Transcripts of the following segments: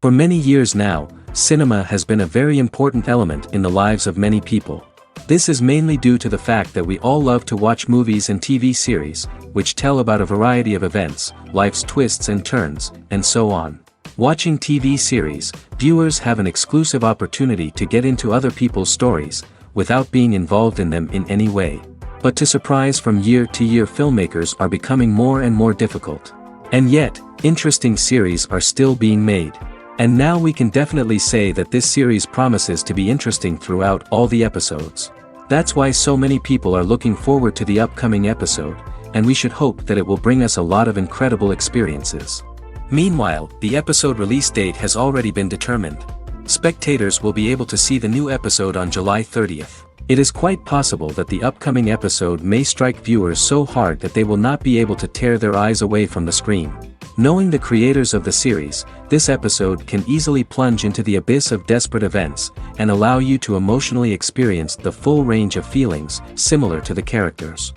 For many years now, cinema has been a very important element in the lives of many people. This is mainly due to the fact that we all love to watch movies and TV series, which tell about a variety of events, life's twists and turns, and so on. Watching TV series, viewers have an exclusive opportunity to get into other people's stories, without being involved in them in any way. But to surprise from year to year, filmmakers are becoming more and more difficult. And yet, interesting series are still being made. And now we can definitely say that this series promises to be interesting throughout all the episodes. That's why so many people are looking forward to the upcoming episode, and we should hope that it will bring us a lot of incredible experiences. Meanwhile, the episode release date has already been determined. Spectators will be able to see the new episode on July 30th. It is quite possible that the upcoming episode may strike viewers so hard that they will not be able to tear their eyes away from the screen. Knowing the creators of the series, this episode can easily plunge into the abyss of desperate events, and allow you to emotionally experience the full range of feelings, similar to the characters.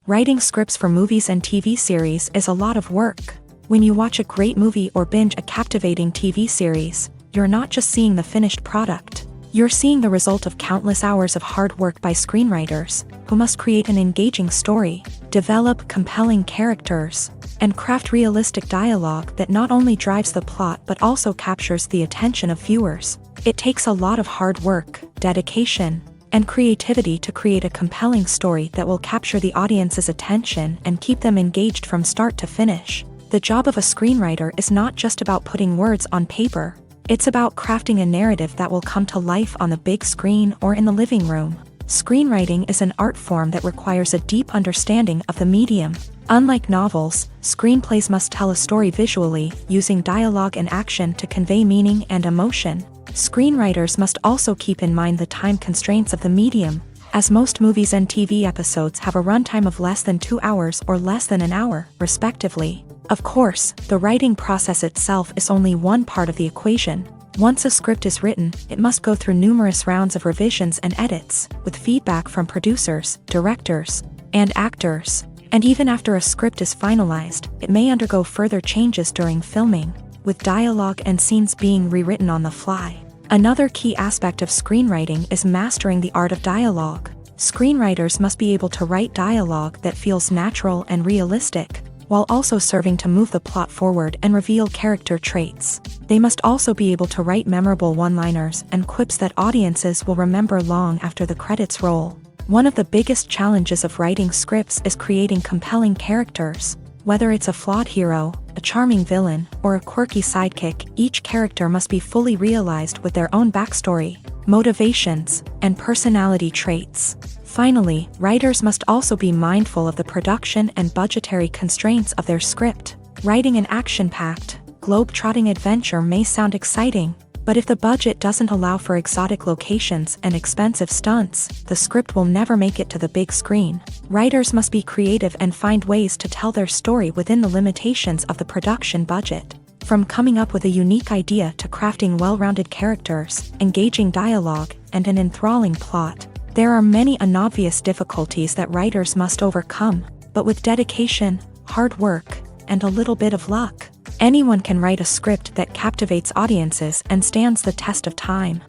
Writing scripts for movies and TV series is a lot of work. When you watch a great movie or binge a captivating TV series, you're not just seeing the finished product. You're seeing the result of countless hours of hard work by screenwriters, who must create an engaging story, develop compelling characters, and craft realistic dialogue that not only drives the plot but also captures the attention of viewers. It takes a lot of hard work, dedication, and creativity to create a compelling story that will capture the audience's attention and keep them engaged from start to finish. The job of a screenwriter is not just about putting words on paper. It's about crafting a narrative that will come to life on the big screen or in the living room. Screenwriting is an art form that requires a deep understanding of the medium. Unlike novels, screenplays must tell a story visually, using dialogue and action to convey meaning and emotion. Screenwriters must also keep in mind the time constraints of the medium, as most movies and TV episodes have a runtime of less than 2 hours or less than an hour, respectively. Of course, the writing process itself is only one part of the equation. Once a script is written, it must go through numerous rounds of revisions and edits, with feedback from producers, directors, and actors. And even after a script is finalized, it may undergo further changes during filming, with dialogue and scenes being rewritten on the fly. Another key aspect of screenwriting is mastering the art of dialogue. Screenwriters must be able to write dialogue that feels natural and realistic, while also serving to move the plot forward and reveal character traits. They must also be able to write memorable one-liners and quips that audiences will remember long after the credits roll. One of the biggest challenges of writing scripts is creating compelling characters. Whether it's a flawed hero, a charming villain, or a quirky sidekick, each character must be fully realized with their own backstory, motivations, and personality traits. Finally, writers must also be mindful of the production and budgetary constraints of their script. Writing an action-packed, globe-trotting adventure may sound exciting, but if the budget doesn't allow for exotic locations and expensive stunts, the script will never make it to the big screen. Writers must be creative and find ways to tell their story within the limitations of the production budget. From coming up with a unique idea to crafting well-rounded characters, engaging dialogue, and an enthralling plot, there are many unobvious difficulties that writers must overcome, but with dedication, hard work, and a little bit of luck, anyone can write a script that captivates audiences and stands the test of time.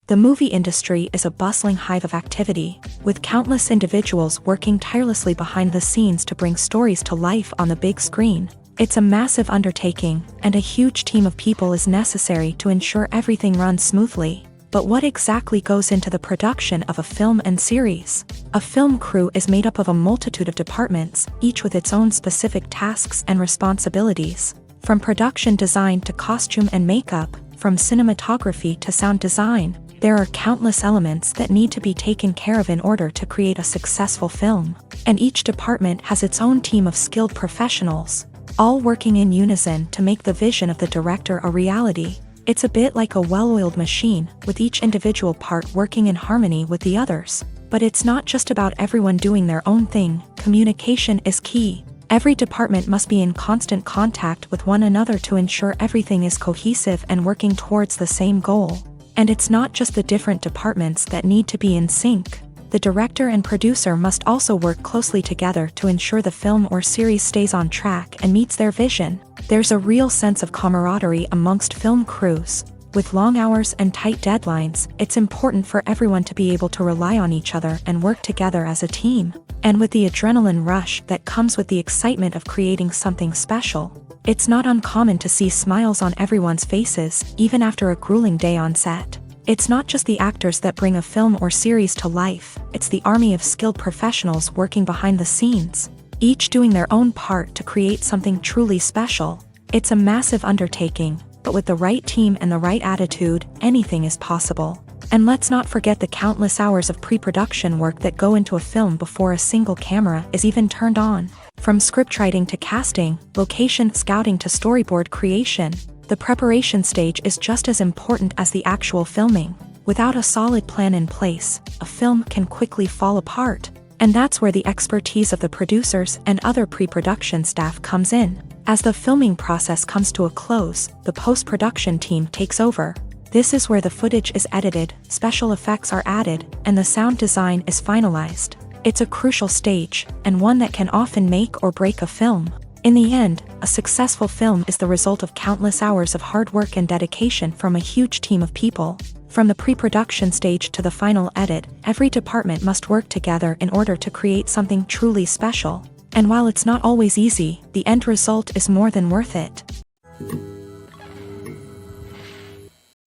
The movie industry is a bustling hive of activity, with countless individuals working tirelessly behind the scenes to bring stories to life on the big screen. It's a massive undertaking, and a huge team of people is necessary to ensure everything runs smoothly. But what exactly goes into the production of a film and series? A film crew is made up of a multitude of departments, each with its own specific tasks and responsibilities. From production design to costume and makeup, from cinematography to sound design, there are countless elements that need to be taken care of in order to create a successful film. And each department has its own team of skilled professionals, all working in unison to make the vision of the director a reality. It's a bit like a well-oiled machine, with each individual part working in harmony with the others. But it's not just about everyone doing their own thing. Communication is key. Every department must be in constant contact with one another to ensure everything is cohesive and working towards the same goal. And it's not just the different departments that need to be in sync. The director and producer must also work closely together to ensure the film or series stays on track and meets their vision. There's a real sense of camaraderie amongst film crews. With long hours and tight deadlines, it's important for everyone to be able to rely on each other and work together as a team. And with the adrenaline rush that comes with the excitement of creating something special, it's not uncommon to see smiles on everyone's faces, even after a grueling day on set. It's not just the actors that bring a film or series to life, it's the army of skilled professionals working behind the scenes, each doing their own part to create something truly special. It's a massive undertaking, but with the right team and the right attitude, anything is possible. And let's not forget the countless hours of pre-production work that go into a film before a single camera is even turned on. From scriptwriting to casting, location scouting to storyboard creation, the preparation stage is just as important as the actual filming. Without a solid plan in place, a film can quickly fall apart. And that's where the expertise of the producers and other pre-production staff comes in. As the filming process comes to a close, the post-production team takes over. This is where the footage is edited, special effects are added, and the sound design is finalized. It's a crucial stage, and one that can often make or break a film. In the end, a successful film is the result of countless hours of hard work and dedication from a huge team of people. From the pre-production stage to the final edit, every department must work together in order to create something truly special. And while it's not always easy, the end result is more than worth it.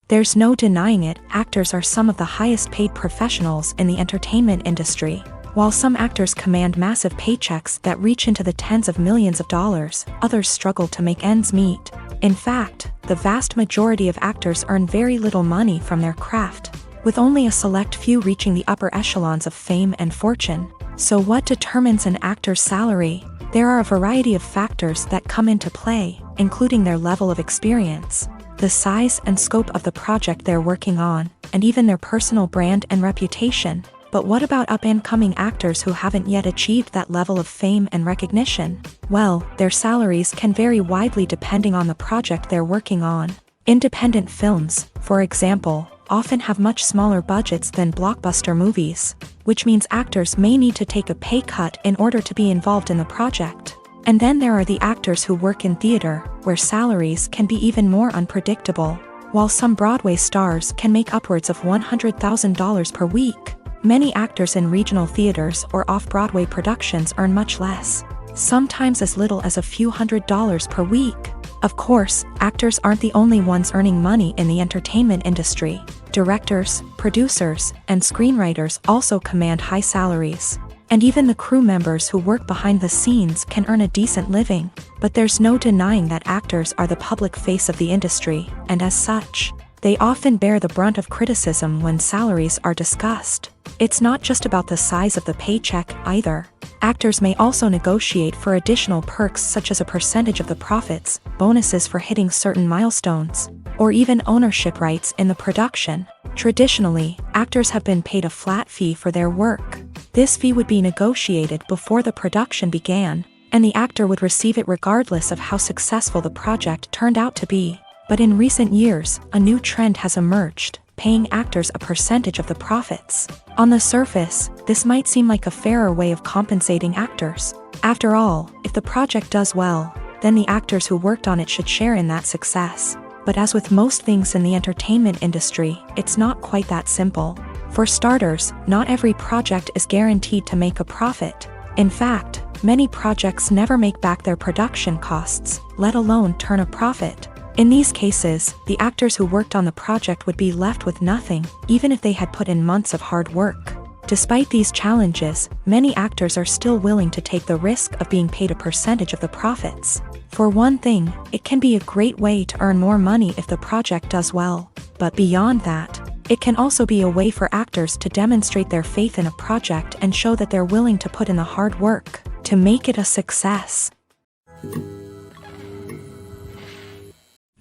There's no denying it, actors are some of the highest paid professionals in the entertainment industry. While some actors command massive paychecks that reach into the tens of millions of dollars, others struggle to make ends meet. In fact, the vast majority of actors earn very little money from their craft, with only a select few reaching the upper echelons of fame and fortune. So what determines an actor's salary? There are a variety of factors that come into play, including their level of experience, the size and scope of the project they're working on, and even their personal brand and reputation. But what about up-and-coming actors who haven't yet achieved that level of fame and recognition? Well, their salaries can vary widely depending on the project they're working on. Independent films, for example, often have much smaller budgets than blockbuster movies, which means actors may need to take a pay cut in order to be involved in the project. And then there are the actors who work in theater, where salaries can be even more unpredictable. While some Broadway stars can make upwards of $100,000 per week, many actors in regional theaters or off-Broadway productions earn much less, sometimes as little as a few $100s per week. Of course, actors aren't the only ones earning money in the entertainment industry. Directors, producers, and screenwriters also command high salaries. And even the crew members who work behind the scenes can earn a decent living. But there's no denying that actors are the public face of the industry, and as such, they often bear the brunt of criticism when salaries are discussed. It's not just about the size of the paycheck, either. Actors may also negotiate for additional perks such as a percentage of the profits, bonuses for hitting certain milestones, or even ownership rights in the production. Traditionally, actors have been paid a flat fee for their work. This fee would be negotiated before the production began, and the actor would receive it regardless of how successful the project turned out to be. But in recent years, a new trend has emerged, paying actors a percentage of the profits. On the surface, this might seem like a fairer way of compensating actors. After all, if the project does well, then the actors who worked on it should share in that success. But as with most things in the entertainment industry, it's not quite that simple. For starters, not every project is guaranteed to make a profit. In fact, many projects never make back their production costs, let alone turn a profit. In these cases, the actors who worked on the project would be left with nothing, even if they had put in months of hard work. Despite these challenges, many actors are still willing to take the risk of being paid a percentage of the profits. For one thing, it can be a great way to earn more money if the project does well. But beyond that, it can also be a way for actors to demonstrate their faith in a project and show that they're willing to put in the hard work to make it a success.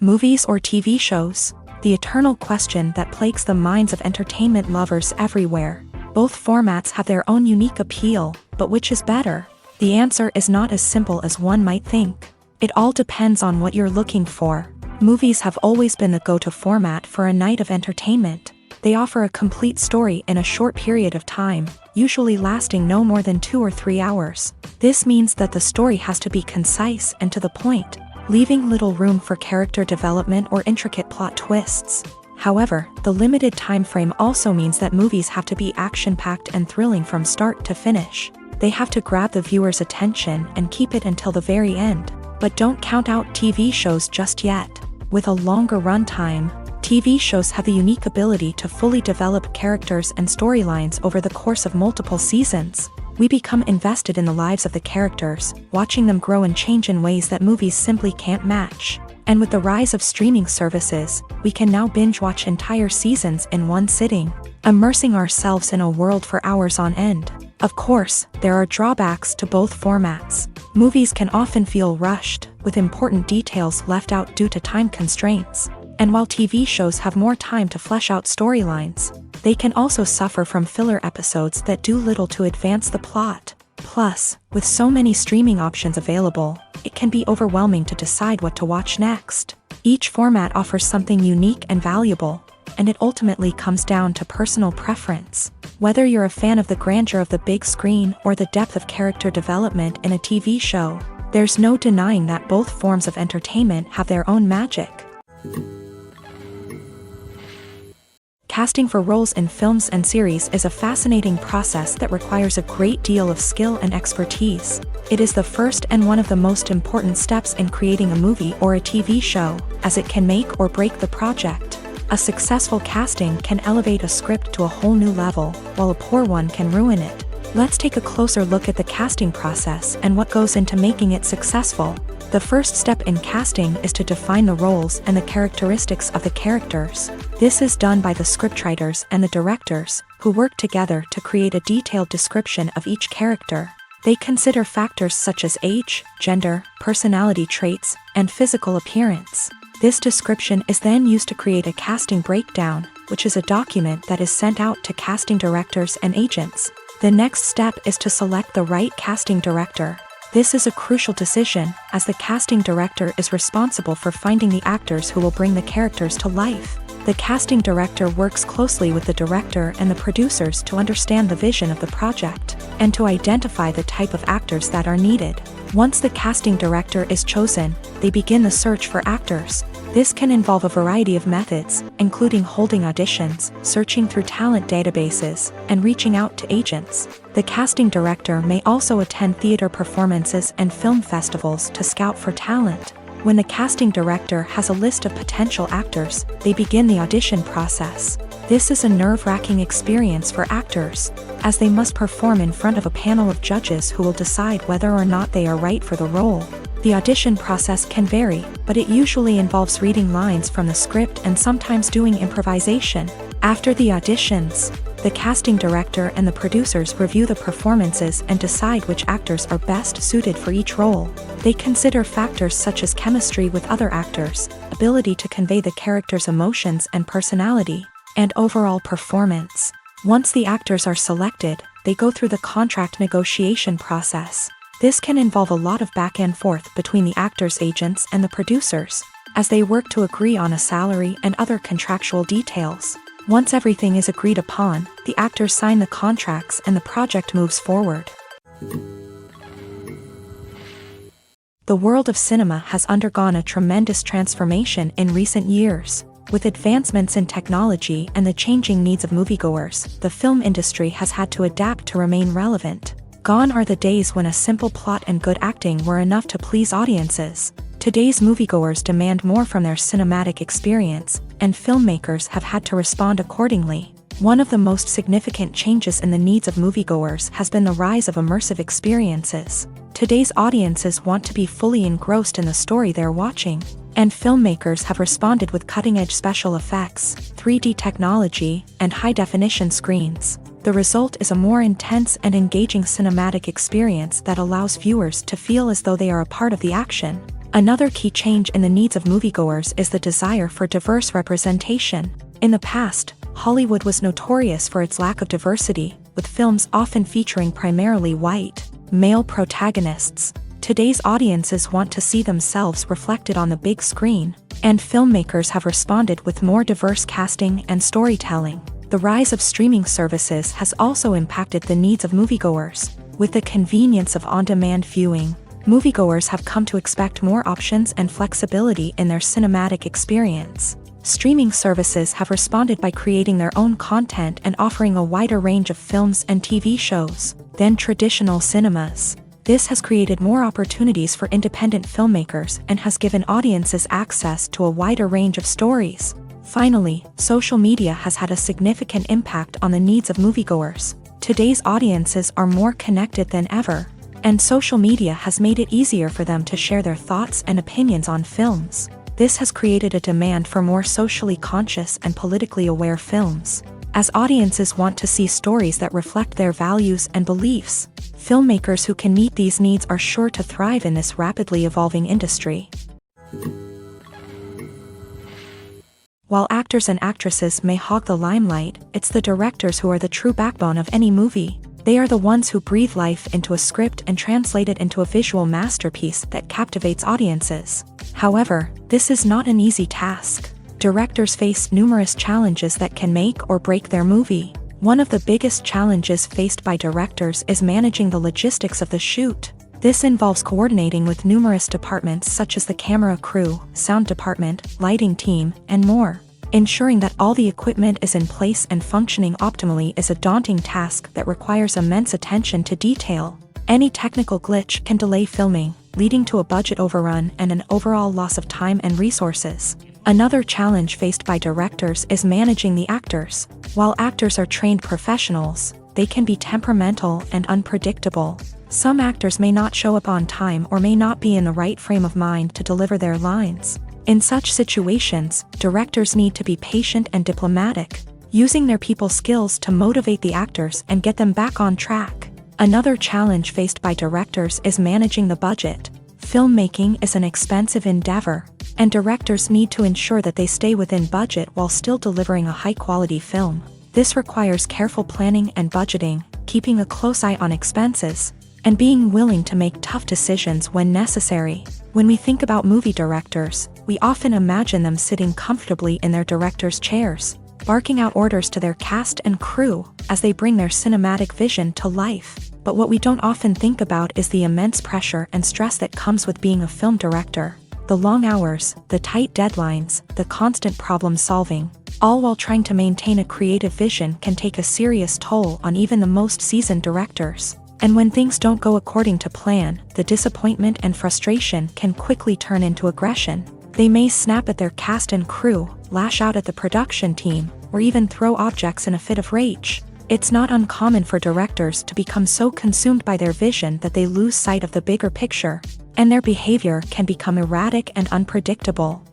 Movies or TV shows? The eternal question that plagues the minds of entertainment lovers everywhere. Both formats have their own unique appeal, but which is better? The answer is not as simple as one might think. It all depends on what you're looking for. Movies have always been the go-to format for a night of entertainment. They offer a complete story in a short period of time, usually lasting no more than 2 or 3 hours. This means that the story has to be concise and to the point, leaving little room for character development or intricate plot twists. However, the limited time frame also means that movies have to be action-packed and thrilling from start to finish. They have to grab the viewer's attention and keep it until the very end. But don't count out TV shows just yet. With a longer runtime, TV shows have the unique ability to fully develop characters and storylines over the course of multiple seasons. We become invested in the lives of the characters, watching them grow and change in ways that movies simply can't match. And with the rise of streaming services, we can now binge-watch entire seasons in one sitting, immersing ourselves in a world for hours on end. Of course, there are drawbacks to both formats. Movies can often feel rushed, with important details left out due to time constraints. And while TV shows have more time to flesh out storylines, they can also suffer from filler episodes that do little to advance the plot. Plus, with so many streaming options available, it can be overwhelming to decide what to watch next. Each format offers something unique and valuable, and it ultimately comes down to personal preference. Whether you're a fan of the grandeur of the big screen or the depth of character development in a TV show, there's no denying that both forms of entertainment have their own magic. Casting for roles in films and series is a fascinating process that requires a great deal of skill and expertise. It is the first and one of the most important steps in creating a movie or a TV show, as it can make or break the project. A successful casting can elevate a script to a whole new level, while a poor one can ruin it. Let's take a closer look at the casting process and what goes into making it successful. The first step in casting is to define the roles and the characteristics of the characters. This is done by the scriptwriters and the directors, who work together to create a detailed description of each character. They consider factors such as age, gender, personality traits, and physical appearance. This description is then used to create a casting breakdown, which is a document that is sent out to casting directors and agents. The next step is to select the right casting director. This is a crucial decision, as the casting director is responsible for finding the actors who will bring the characters to life. The casting director works closely with the director and the producers to understand the vision of the project, and to identify the type of actors that are needed. Once the casting director is chosen, they begin the search for actors. This can involve a variety of methods, including holding auditions, searching through talent databases, and reaching out to agents. The casting director may also attend theater performances and film festivals to scout for talent. When the casting director has a list of potential actors, they begin the audition process. This is a nerve-wracking experience for actors, as they must perform in front of a panel of judges who will decide whether or not they are right for the role. The audition process can vary, but it usually involves reading lines from the script and sometimes doing improvisation. After the auditions, the casting director and the producers review the performances and decide which actors are best suited for each role. They consider factors such as chemistry with other actors, ability to convey the character's emotions and personality, and overall performance. Once the actors are selected, they go through the contract negotiation process. This can involve a lot of back and forth between the actors' agents and the producers, as they work to agree on a salary and other contractual details. Once everything is agreed upon, the actors sign the contracts and the project moves forward. The world of cinema has undergone a tremendous transformation in recent years. With advancements in technology and the changing needs of moviegoers, the film industry has had to adapt to remain relevant. Gone are the days when a simple plot and good acting were enough to please audiences. Today's moviegoers demand more from their cinematic experience, and filmmakers have had to respond accordingly. One of the most significant changes in the needs of moviegoers has been the rise of immersive experiences. Today's audiences want to be fully engrossed in the story they're watching, and filmmakers have responded with cutting-edge special effects, 3D technology, and high-definition screens. The result is a more intense and engaging cinematic experience that allows viewers to feel as though they are a part of the action. Another key change in the needs of moviegoers is the desire for diverse representation. In the past, Hollywood was notorious for its lack of diversity, with films often featuring primarily white, male protagonists. Today's audiences want to see themselves reflected on the big screen, and filmmakers have responded with more diverse casting and storytelling. The rise of streaming services has also impacted the needs of moviegoers. With the convenience of on-demand viewing, moviegoers have come to expect more options and flexibility in their cinematic experience. Streaming services have responded by creating their own content and offering a wider range of films and TV shows than traditional cinemas. This has created more opportunities for independent filmmakers and has given audiences access to a wider range of stories. Finally, social media has had a significant impact on the needs of moviegoers. Today's audiences are more connected than ever, and social media has made it easier for them to share their thoughts and opinions on films. This has created a demand for more socially conscious and politically aware films. As audiences want to see stories that reflect their values and beliefs, filmmakers who can meet these needs are sure to thrive in this rapidly evolving industry. While actors and actresses may hog the limelight, it's the directors who are the true backbone of any movie. They are the ones who breathe life into a script and translate it into a visual masterpiece that captivates audiences. However, this is not an easy task. Directors face numerous challenges that can make or break their movie. One of the biggest challenges faced by directors is managing the logistics of the shoot. This involves coordinating with numerous departments such as the camera crew, sound department, lighting team, and more. Ensuring that all the equipment is in place and functioning optimally is a daunting task that requires immense attention to detail. Any technical glitch can delay filming, leading to a budget overrun and an overall loss of time and resources. Another challenge faced by directors is managing the actors. While actors are trained professionals, they can be temperamental and unpredictable. Some actors may not show up on time or may not be in the right frame of mind to deliver their lines. In such situations, directors need to be patient and diplomatic, using their people skills to motivate the actors and get them back on track. Another challenge faced by directors is managing the budget. Filmmaking is an expensive endeavor, and directors need to ensure that they stay within budget while still delivering a high-quality film. This requires careful planning and budgeting, keeping a close eye on expenses, and being willing to make tough decisions when necessary. When we think about movie directors, we often imagine them sitting comfortably in their director's chairs, barking out orders to their cast and crew as they bring their cinematic vision to life. But what we don't often think about is the immense pressure and stress that comes with being a film director. The long hours, the tight deadlines, the constant problem solving, all while trying to maintain a creative vision can take a serious toll on even the most seasoned directors. And when things don't go according to plan, the disappointment and frustration can quickly turn into aggression. They may snap at their cast and crew, lash out at the production team, or even throw objects in a fit of rage. It's not uncommon for directors to become so consumed by their vision that they lose sight of the bigger picture, and their behavior can become erratic and unpredictable.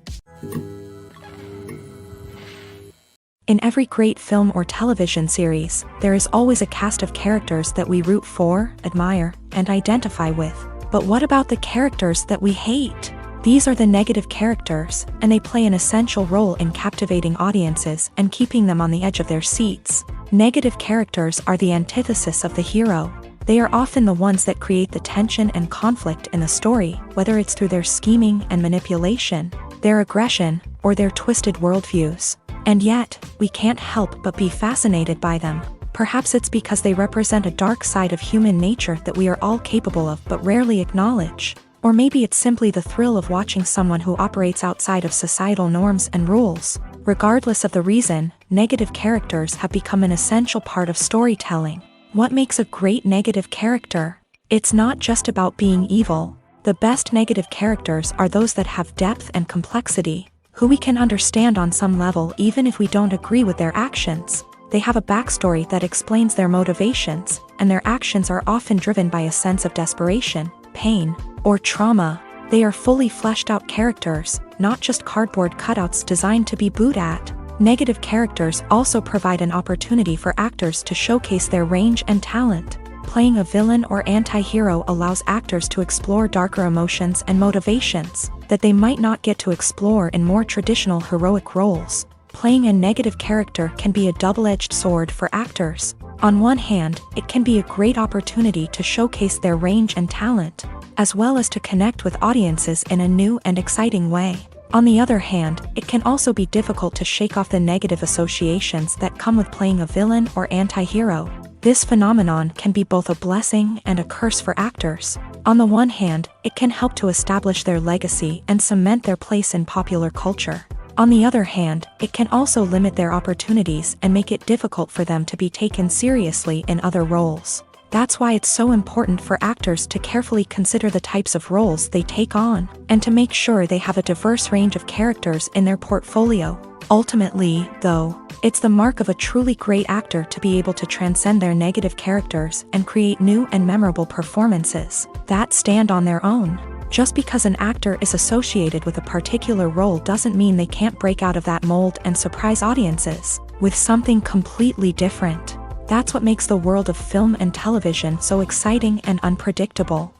In every great film or television series, there is always a cast of characters that we root for, admire, and identify with. But what about the characters that we hate? These are the negative characters, and they play an essential role in captivating audiences and keeping them on the edge of their seats. Negative characters are the antithesis of the hero. They are often the ones that create the tension and conflict in the story, whether it's through their scheming and manipulation, their aggression, or their twisted worldviews. And yet, we can't help but be fascinated by them. Perhaps it's because they represent a dark side of human nature that we are all capable of but rarely acknowledge. Or maybe it's simply the thrill of watching someone who operates outside of societal norms and rules. Regardless of the reason, negative characters have become an essential part of storytelling. What makes a great negative character? It's not just about being evil. The best negative characters are those that have depth and complexity, who we can understand on some level even if we don't agree with their actions. They have a backstory that explains their motivations, and their actions are often driven by a sense of desperation, pain, or trauma. They are fully fleshed out characters, not just cardboard cutouts designed to be booed at. Negative characters also provide an opportunity for actors to showcase their range and talent. Playing a villain or anti-hero allows actors to explore darker emotions and motivations that they might not get to explore in more traditional heroic roles. Playing a negative character can be a double-edged sword for actors. On one hand, it can be a great opportunity to showcase their range and talent. as well as to connect with audiences in a new and exciting way. On the other hand, it can also be difficult to shake off the negative associations that come with playing a villain or anti-hero. This phenomenon can be both a blessing and a curse for actors. On the one hand, it can help to establish their legacy and cement their place in popular culture. On the other hand, it can also limit their opportunities and make it difficult for them to be taken seriously in other roles. That's why it's so important for actors to carefully consider the types of roles they take on, and to make sure they have a diverse range of characters in their portfolio. Ultimately, though, it's the mark of a truly great actor to be able to transcend their negative characters and create new and memorable performances that stand on their own. Just because an actor is associated with a particular role doesn't mean they can't break out of that mold and surprise audiences with something completely different. That's what makes the world of film and television so exciting and unpredictable.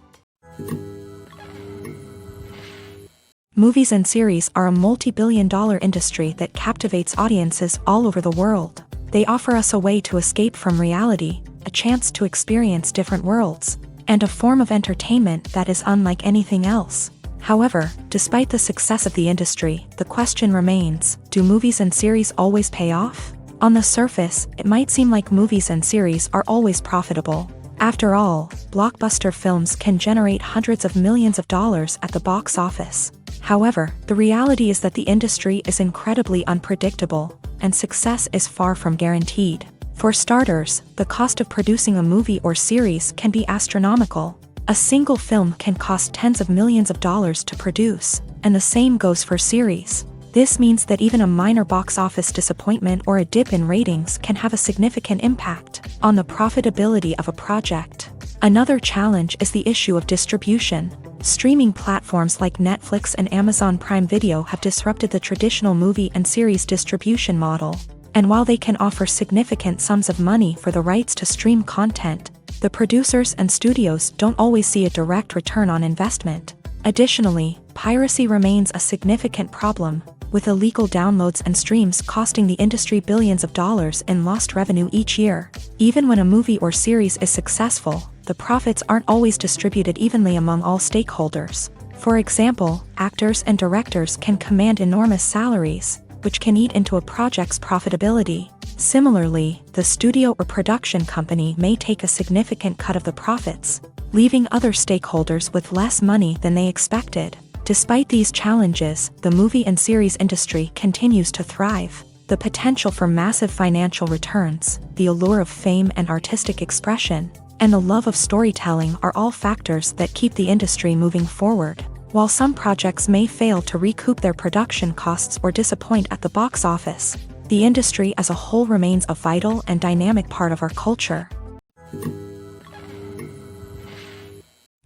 Movies and series are a multi-billion-dollar industry that captivates audiences all over the world. They offer us a way to escape from reality, a chance to experience different worlds, and a form of entertainment that is unlike anything else. However, despite the success of the industry, the question remains, do movies and series always pay off? On the surface, it might seem like movies and series are always profitable. After all, blockbuster films can generate hundreds of millions of dollars at the box office. However, the reality is that the industry is incredibly unpredictable, and success is far from guaranteed. For starters, the cost of producing a movie or series can be astronomical. A single film can cost tens of millions of dollars to produce, and the same goes for series. This means that even a minor box office disappointment or a dip in ratings can have a significant impact on the profitability of a project. Another challenge is the issue of distribution. Streaming platforms like Netflix and Amazon Prime Video have disrupted the traditional movie and series distribution model. And while they can offer significant sums of money for the rights to stream content, the producers and studios don't always see a direct return on investment. Additionally, piracy remains a significant problem, with illegal downloads and streams costing the industry billions of dollars in lost revenue each year. Even when a movie or series is successful, the profits aren't always distributed evenly among all stakeholders. For example, actors and directors can command enormous salaries, which can eat into a project's profitability. Similarly, the studio or production company may take a significant cut of the profits, leaving other stakeholders with less money than they expected. Despite these challenges, the movie and series industry continues to thrive. The potential for massive financial returns, the allure of fame and artistic expression, and the love of storytelling are all factors that keep the industry moving forward. While some projects may fail to recoup their production costs or disappoint at the box office, the industry as a whole remains a vital and dynamic part of our culture.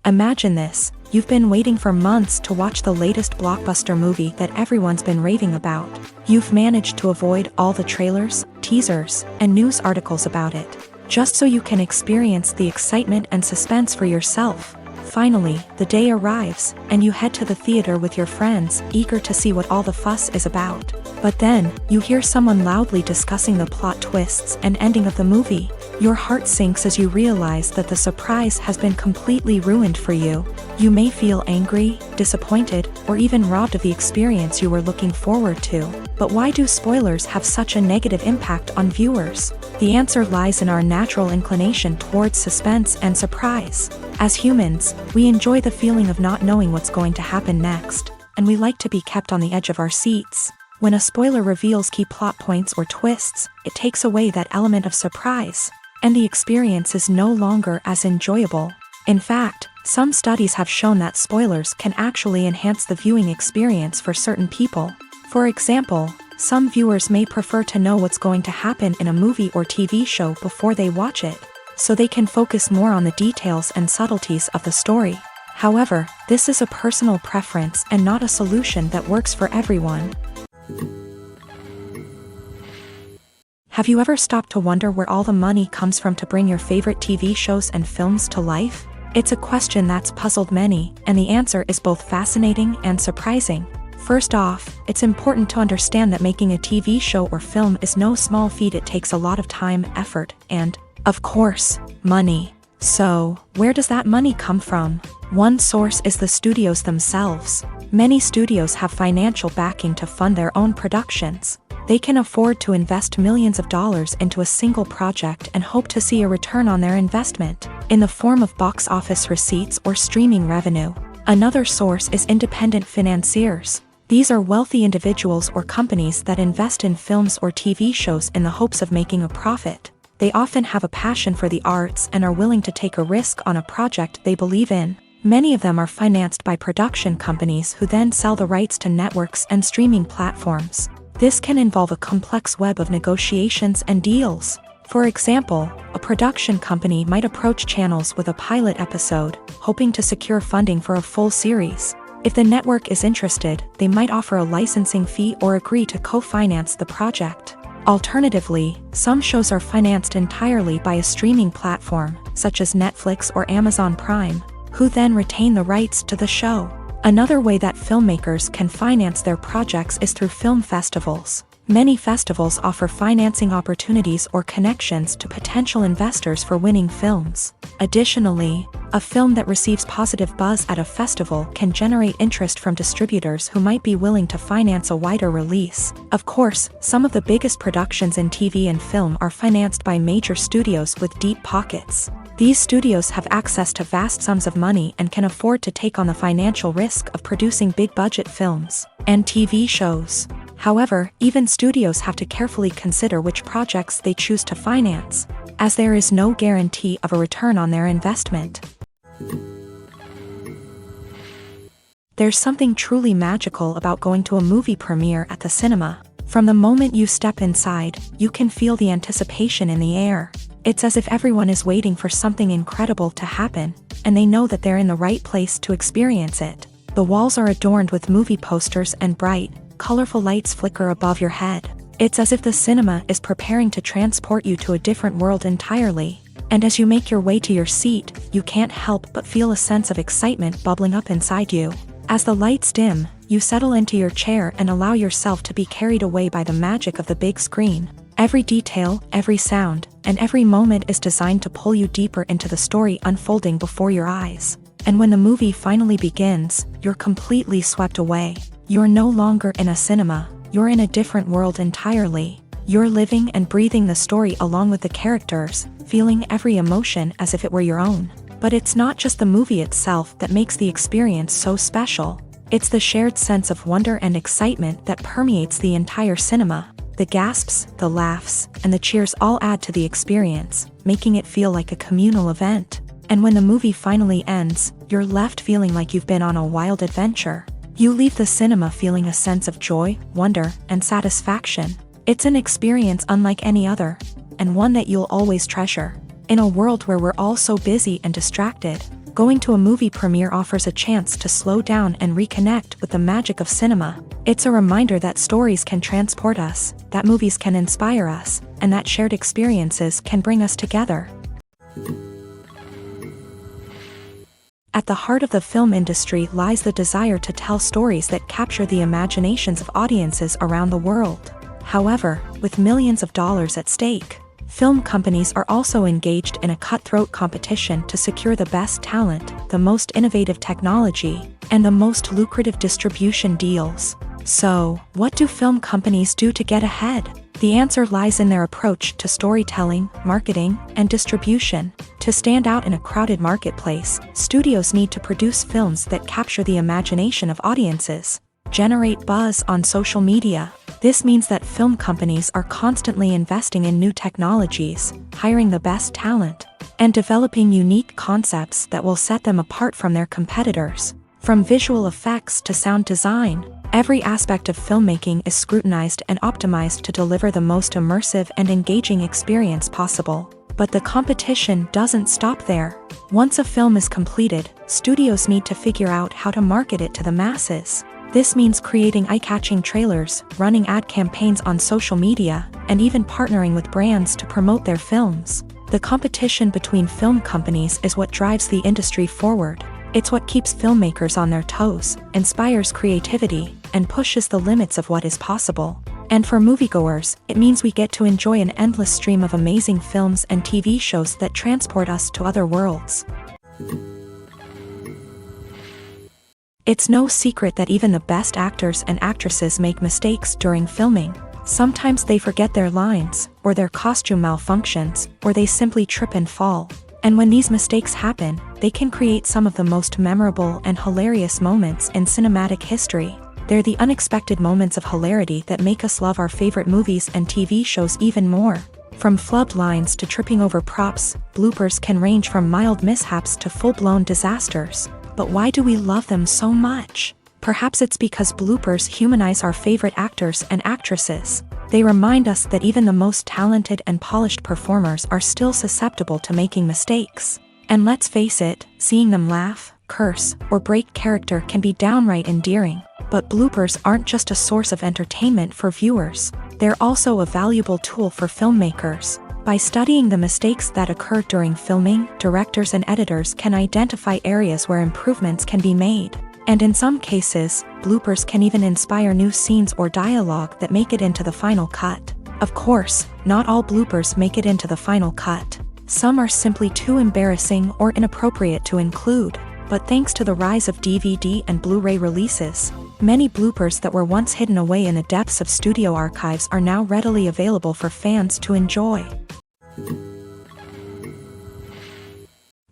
Imagine this. You've been waiting for months to watch the latest blockbuster movie that everyone's been raving about. You've managed to avoid all the trailers, teasers, and news articles about it, just so you can experience the excitement and suspense for yourself. Finally, the day arrives, and you head to the theater with your friends, eager to see what all the fuss is about. But then, you hear someone loudly discussing the plot twists and ending of the movie. Your heart sinks as you realize that the surprise has been completely ruined for you. You may feel angry, disappointed, or even robbed of the experience you were looking forward to. But why do spoilers have such a negative impact on viewers? The answer lies in our natural inclination towards suspense and surprise. As humans, we enjoy the feeling of not knowing what's going to happen next, and we like to be kept on the edge of our seats. When a spoiler reveals key plot points or twists, it takes away that element of surprise, and the experience is no longer as enjoyable. In fact, some studies have shown that spoilers can actually enhance the viewing experience for certain people. For example, some viewers may prefer to know what's going to happen in a movie or TV show before they watch it, so they can focus more on the details and subtleties of the story. However, this is a personal preference and not a solution that works for everyone. Have you ever stopped to wonder where all the money comes from to bring your favorite TV shows and films to life? It's a question that's puzzled many, and the answer is both fascinating and surprising. First off, it's important to understand that making a TV show or film is no small feat. It takes a lot of time, effort, and, of course, money. So, where does that money come from? One source is the studios themselves. Many studios have financial backing to fund their own productions. They can afford to invest millions of dollars into a single project and hope to see a return on their investment, in the form of box office receipts or streaming revenue. Another source is independent financiers. These are wealthy individuals or companies that invest in films or TV shows in the hopes of making a profit. They often have a passion for the arts and are willing to take a risk on a project they believe in. Many of them are financed by production companies who then sell the rights to networks and streaming platforms. This can involve a complex web of negotiations and deals. For example, a production company might approach channels with a pilot episode, hoping to secure funding for a full series. If the network is interested, they might offer a licensing fee or agree to co-finance the project. Alternatively, some shows are financed entirely by a streaming platform, such as Netflix or Amazon Prime, who then retain the rights to the show. Another way that filmmakers can finance their projects is through film festivals. Many festivals offer financing opportunities or connections to potential investors for winning films. Additionally, a film that receives positive buzz at a festival can generate interest from distributors who might be willing to finance a wider release. Of course, some of the biggest productions in TV and film are financed by major studios with deep pockets. These studios have access to vast sums of money and can afford to take on the financial risk of producing big-budget films and TV shows. However, even studios have to carefully consider which projects they choose to finance, as there is no guarantee of a return on their investment. There's something truly magical about going to a movie premiere at the cinema. From the moment you step inside, you can feel the anticipation in the air. It's as if everyone is waiting for something incredible to happen, and they know that they're in the right place to experience it. The walls are adorned with movie posters and bright, colorful lights flicker above your head. It's as if the cinema is preparing to transport you to a different world entirely. And as you make your way to your seat, you can't help but feel a sense of excitement bubbling up inside you. As the lights dim, you settle into your chair and allow yourself to be carried away by the magic of the big screen. Every detail, every sound, and every moment is designed to pull you deeper into the story unfolding before your eyes. And when the movie finally begins, you're completely swept away. You're no longer in a cinema, you're in a different world entirely. You're living and breathing the story along with the characters, feeling every emotion as if it were your own. But it's not just the movie itself that makes the experience so special. It's the shared sense of wonder and excitement that permeates the entire cinema. The gasps, the laughs, and the cheers all add to the experience, making it feel like a communal event. And when the movie finally ends, you're left feeling like you've been on a wild adventure. You leave the cinema feeling a sense of joy, wonder, and satisfaction. It's an experience unlike any other, and one that you'll always treasure. In a world where we're all so busy and distracted, going to a movie premiere offers a chance to slow down and reconnect with the magic of cinema. It's a reminder that stories can transport us, that movies can inspire us, and that shared experiences can bring us together. At the heart of the film industry lies the desire to tell stories that capture the imaginations of audiences around the world. However, with millions of dollars at stake, film companies are also engaged in a cutthroat competition to secure the best talent, the most innovative technology, and the most lucrative distribution deals. So, what do film companies do to get ahead? The answer lies in their approach to storytelling, marketing, and distribution. To stand out in a crowded marketplace, studios need to produce films that capture the imagination of audiences, generate buzz on social media. This means that film companies are constantly investing in new technologies, hiring the best talent, and developing unique concepts that will set them apart from their competitors. From visual effects to sound design, every aspect of filmmaking is scrutinized and optimized to deliver the most immersive and engaging experience possible. But the competition doesn't stop there. Once a film is completed, studios need to figure out how to market it to the masses. This means creating eye-catching trailers, running ad campaigns on social media, and even partnering with brands to promote their films. The competition between film companies is what drives the industry forward. It's what keeps filmmakers on their toes, inspires creativity, and pushes the limits of what is possible. And for moviegoers, it means we get to enjoy an endless stream of amazing films and TV shows that transport us to other worlds. It's no secret that even the best actors and actresses make mistakes during filming. Sometimes they forget their lines, or their costume malfunctions, or they simply trip and fall. And when these mistakes happen, they can create some of the most memorable and hilarious moments in cinematic history. They're the unexpected moments of hilarity that make us love our favorite movies and TV shows even more. From flubbed lines to tripping over props, bloopers can range from mild mishaps to full-blown disasters. But why do we love them so much? Perhaps it's because bloopers humanize our favorite actors and actresses. They remind us that even the most talented and polished performers are still susceptible to making mistakes. And let's face it, seeing them laugh, curse, or break character can be downright endearing. But bloopers aren't just a source of entertainment for viewers. They're also a valuable tool for filmmakers. By studying the mistakes that occur during filming, directors and editors can identify areas where improvements can be made. And in some cases, bloopers can even inspire new scenes or dialogue that make it into the final cut. Of course, not all bloopers make it into the final cut. Some are simply too embarrassing or inappropriate to include. But thanks to the rise of DVD and Blu-ray releases, many bloopers that were once hidden away in the depths of studio archives are now readily available for fans to enjoy.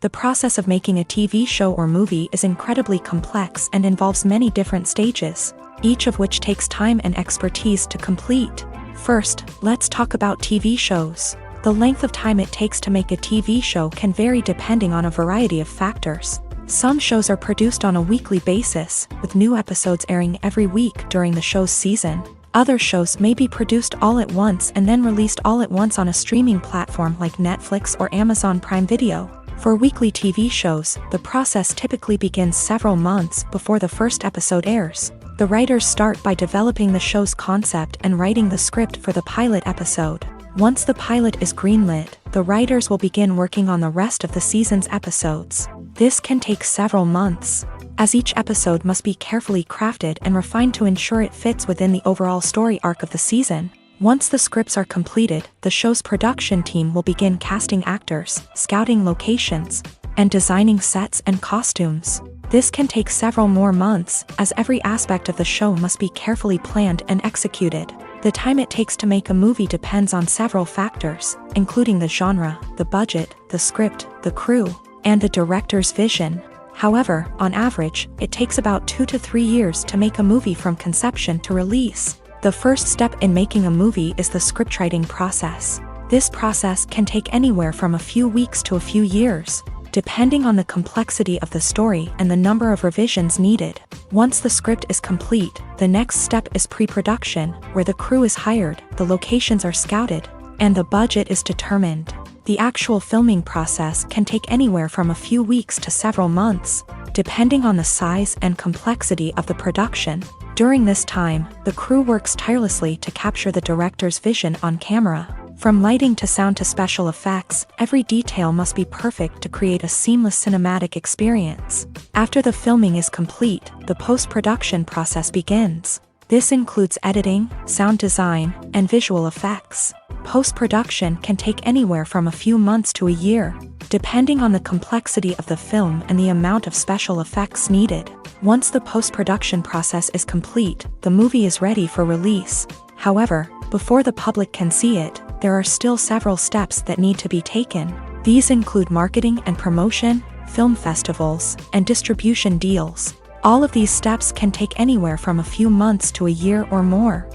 The process of making a TV show or movie is incredibly complex and involves many different stages, each of which takes time and expertise to complete. First, let's talk about TV shows. The length of time it takes to make a TV show can vary depending on a variety of factors. Some shows are produced on a weekly basis, with new episodes airing every week during the show's season. Other shows may be produced all at once and then released all at once on a streaming platform like Netflix or Amazon Prime Video. For weekly TV shows, the process typically begins several months before the first episode airs. The writers start by developing the show's concept and writing the script for the pilot episode. Once the pilot is greenlit, the writers will begin working on the rest of the season's episodes. This can take several months, as each episode must be carefully crafted and refined to ensure it fits within the overall story arc of the season. Once the scripts are completed, the show's production team will begin casting actors, scouting locations, and designing sets and costumes. This can take several more months, as every aspect of the show must be carefully planned and executed. The time it takes to make a movie depends on several factors, including the genre, the budget, the script, the crew, and the director's vision. However, on average, it takes about 2 to 3 years to make a movie from conception to release. The first step in making a movie is the scriptwriting process. This process can take anywhere from a few weeks to a few years, depending on the complexity of the story and the number of revisions needed. Once the script is complete, the next step is pre-production, where the crew is hired, the locations are scouted, and the budget is determined. The actual filming process can take anywhere from a few weeks to several months, depending on the size and complexity of the production. During this time, the crew works tirelessly to capture the director's vision on camera. From lighting to sound to special effects, every detail must be perfect to create a seamless cinematic experience. After the filming is complete, the post-production process begins. This includes editing, sound design, and visual effects. Post-production can take anywhere from a few months to a year, depending on the complexity of the film and the amount of special effects needed. Once the post-production process is complete, the movie is ready for release. However, before the public can see it, there are still several steps that need to be taken. These include marketing and promotion, film festivals, and distribution deals. All of these steps can take anywhere from a few months to a year or more.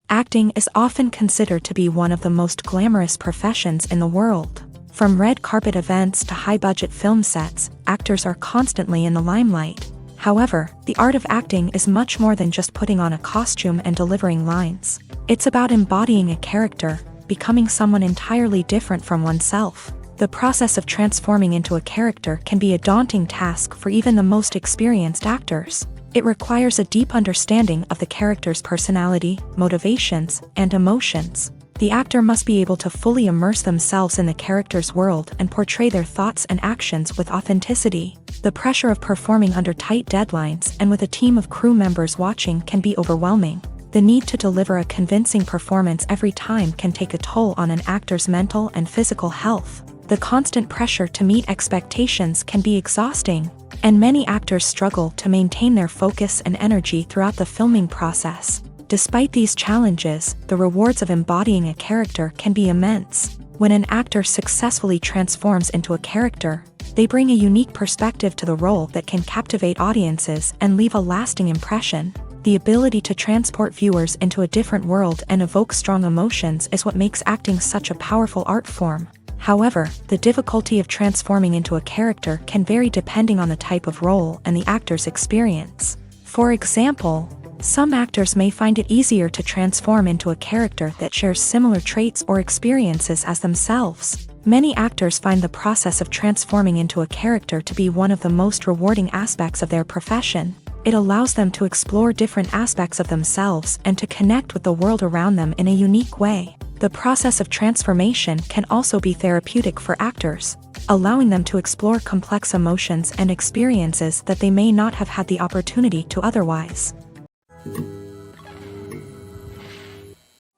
Acting is often considered to be one of the most glamorous professions in the world. From red carpet events to high-budget film sets, actors are constantly in the limelight. However, the art of acting is much more than just putting on a costume and delivering lines. It's about embodying a character, becoming someone entirely different from oneself. The process of transforming into a character can be a daunting task for even the most experienced actors. It requires a deep understanding of the character's personality, motivations, and emotions. The actor must be able to fully immerse themselves in the character's world and portray their thoughts and actions with authenticity. The pressure of performing under tight deadlines and with a team of crew members watching can be overwhelming. The need to deliver a convincing performance every time can take a toll on an actor's mental and physical health. The constant pressure to meet expectations can be exhausting, and many actors struggle to maintain their focus and energy throughout the filming process. Despite these challenges, the rewards of embodying a character can be immense. When an actor successfully transforms into a character, they bring a unique perspective to the role that can captivate audiences and leave a lasting impression. The ability to transport viewers into a different world and evoke strong emotions is what makes acting such a powerful art form. However, the difficulty of transforming into a character can vary depending on the type of role and the actor's experience. For example, some actors may find it easier to transform into a character that shares similar traits or experiences as themselves. Many actors find the process of transforming into a character to be one of the most rewarding aspects of their profession. It allows them to explore different aspects of themselves and to connect with the world around them in a unique way. The process of transformation can also be therapeutic for actors, allowing them to explore complex emotions and experiences that they may not have had the opportunity to otherwise.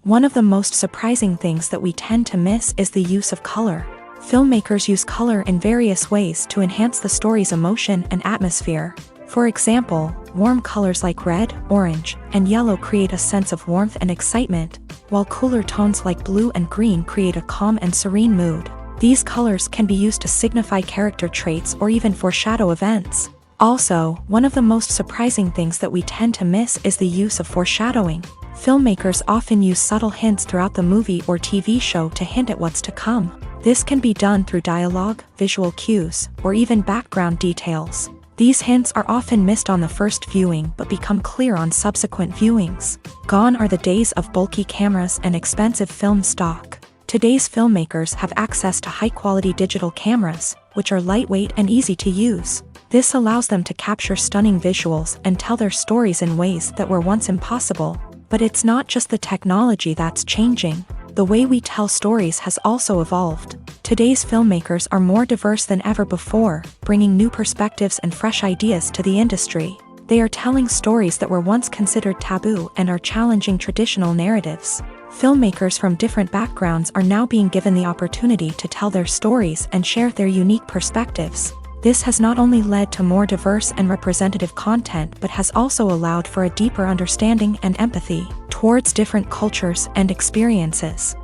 One of the most surprising things that we tend to miss is the use of color. Filmmakers use color in various ways to enhance the story's emotion and atmosphere. For example, warm colors like red, orange, and yellow create a sense of warmth and excitement, while cooler tones like blue and green create a calm and serene mood. These colors can be used to signify character traits or even foreshadow events. Also, one of the most surprising things that we tend to miss is the use of foreshadowing. Filmmakers often use subtle hints throughout the movie or TV show to hint at what's to come. This can be done through dialogue, visual cues, or even background details. These hints are often missed on the first viewing but become clear on subsequent viewings. Gone are the days of bulky cameras and expensive film stock. Today's filmmakers have access to high-quality digital cameras, which are lightweight and easy to use. This allows them to capture stunning visuals and tell their stories in ways that were once impossible. But it's not just the technology that's changing. The way we tell stories has also evolved. Today's filmmakers are more diverse than ever before, bringing new perspectives and fresh ideas to the industry. They are telling stories that were once considered taboo and are challenging traditional narratives. Filmmakers from different backgrounds are now being given the opportunity to tell their stories and share their unique perspectives. This has not only led to more diverse and representative content but has also allowed for a deeper understanding and empathy towards different cultures and experiences.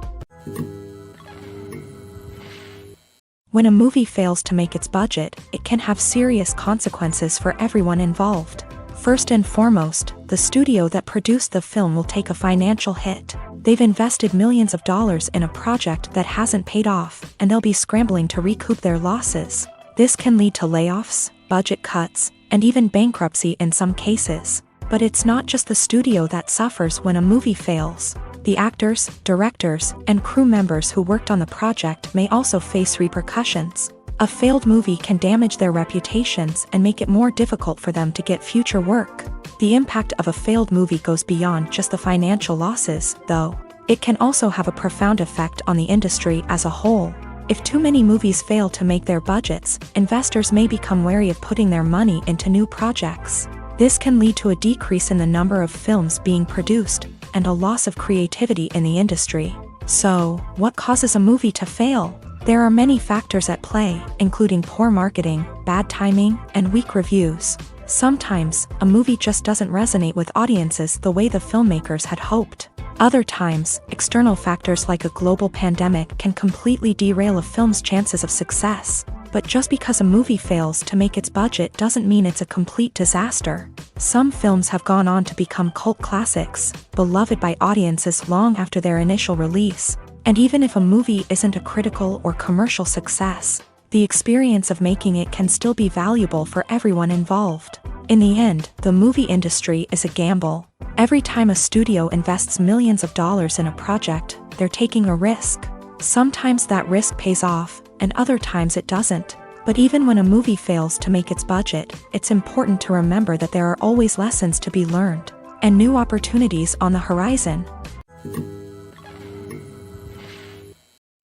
When a movie fails to make its budget, it can have serious consequences for everyone involved. First and foremost, the studio that produced the film will take a financial hit. They've invested millions of dollars in a project that hasn't paid off, and they'll be scrambling to recoup their losses. This can lead to layoffs, budget cuts, and even bankruptcy in some cases. But it's not just the studio that suffers when a movie fails. The actors, directors, and crew members who worked on the project may also face repercussions. A failed movie can damage their reputations and make it more difficult for them to get future work. The impact of a failed movie goes beyond just the financial losses, though. It can also have a profound effect on the industry as a whole. If too many movies fail to make their budgets, investors may become wary of putting their money into new projects. This can lead to a decrease in the number of films being produced, and a loss of creativity in the industry. So, what causes a movie to fail? There are many factors at play, including poor marketing, bad timing, and weak reviews. Sometimes, a movie just doesn't resonate with audiences the way the filmmakers had hoped. Other times, external factors like a global pandemic can completely derail a film's chances of success. But just because a movie fails to make its budget doesn't mean it's a complete disaster. Some films have gone on to become cult classics, beloved by audiences long after their initial release. And even if a movie isn't a critical or commercial success, the experience of making it can still be valuable for everyone involved. In the end, the movie industry is a gamble. Every time a studio invests millions of dollars in a project, they're taking a risk. Sometimes that risk pays off, and other times it doesn't. But even when a movie fails to make its budget, it's important to remember that there are always lessons to be learned, and new opportunities on the horizon.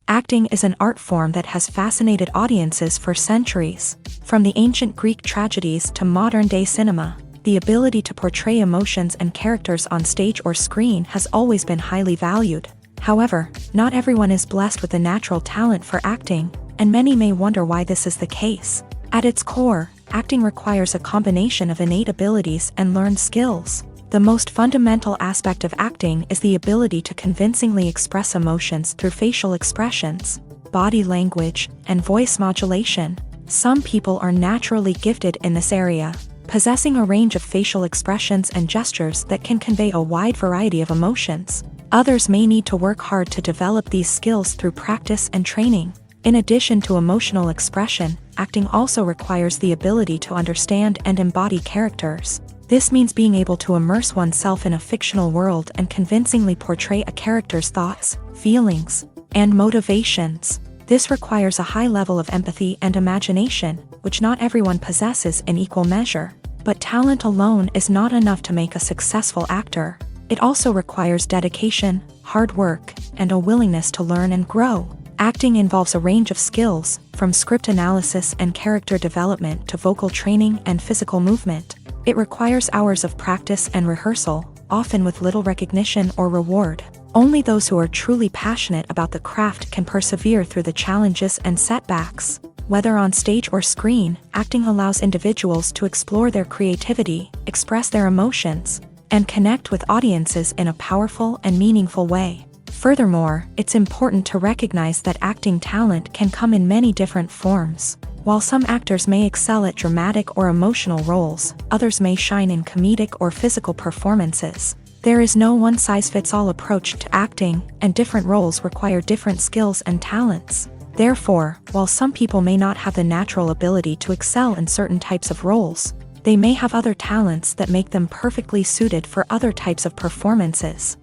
Acting is an art form that has fascinated audiences for centuries. From the ancient Greek tragedies to modern-day cinema, the ability to portray emotions and characters on stage or screen has always been highly valued. However, not everyone is blessed with a natural talent for acting, and many may wonder why this is the case. At its core, acting requires a combination of innate abilities and learned skills. The most fundamental aspect of acting is the ability to convincingly express emotions through facial expressions, body language, and voice modulation. Some people are naturally gifted in this area, possessing a range of facial expressions and gestures that can convey a wide variety of emotions. Others may need to work hard to develop these skills through practice and training. In addition to emotional expression, acting also requires the ability to understand and embody characters. This means being able to immerse oneself in a fictional world and convincingly portray a character's thoughts, feelings, and motivations. This requires a high level of empathy and imagination, which not everyone possesses in equal measure. But talent alone is not enough to make a successful actor. It also requires dedication, hard work, and a willingness to learn and grow. Acting involves a range of skills, from script analysis and character development to vocal training and physical movement. It requires hours of practice and rehearsal, often with little recognition or reward. Only those who are truly passionate about the craft can persevere through the challenges and setbacks. Whether on stage or screen, acting allows individuals to explore their creativity, express their emotions, and connect with audiences in a powerful and meaningful way. Furthermore, it's important to recognize that acting talent can come in many different forms. While some actors may excel at dramatic or emotional roles, others may shine in comedic or physical performances. There is no one-size-fits-all approach to acting, and different roles require different skills and talents. Therefore, while some people may not have the natural ability to excel in certain types of roles, they may have other talents that make them perfectly suited for other types of performances.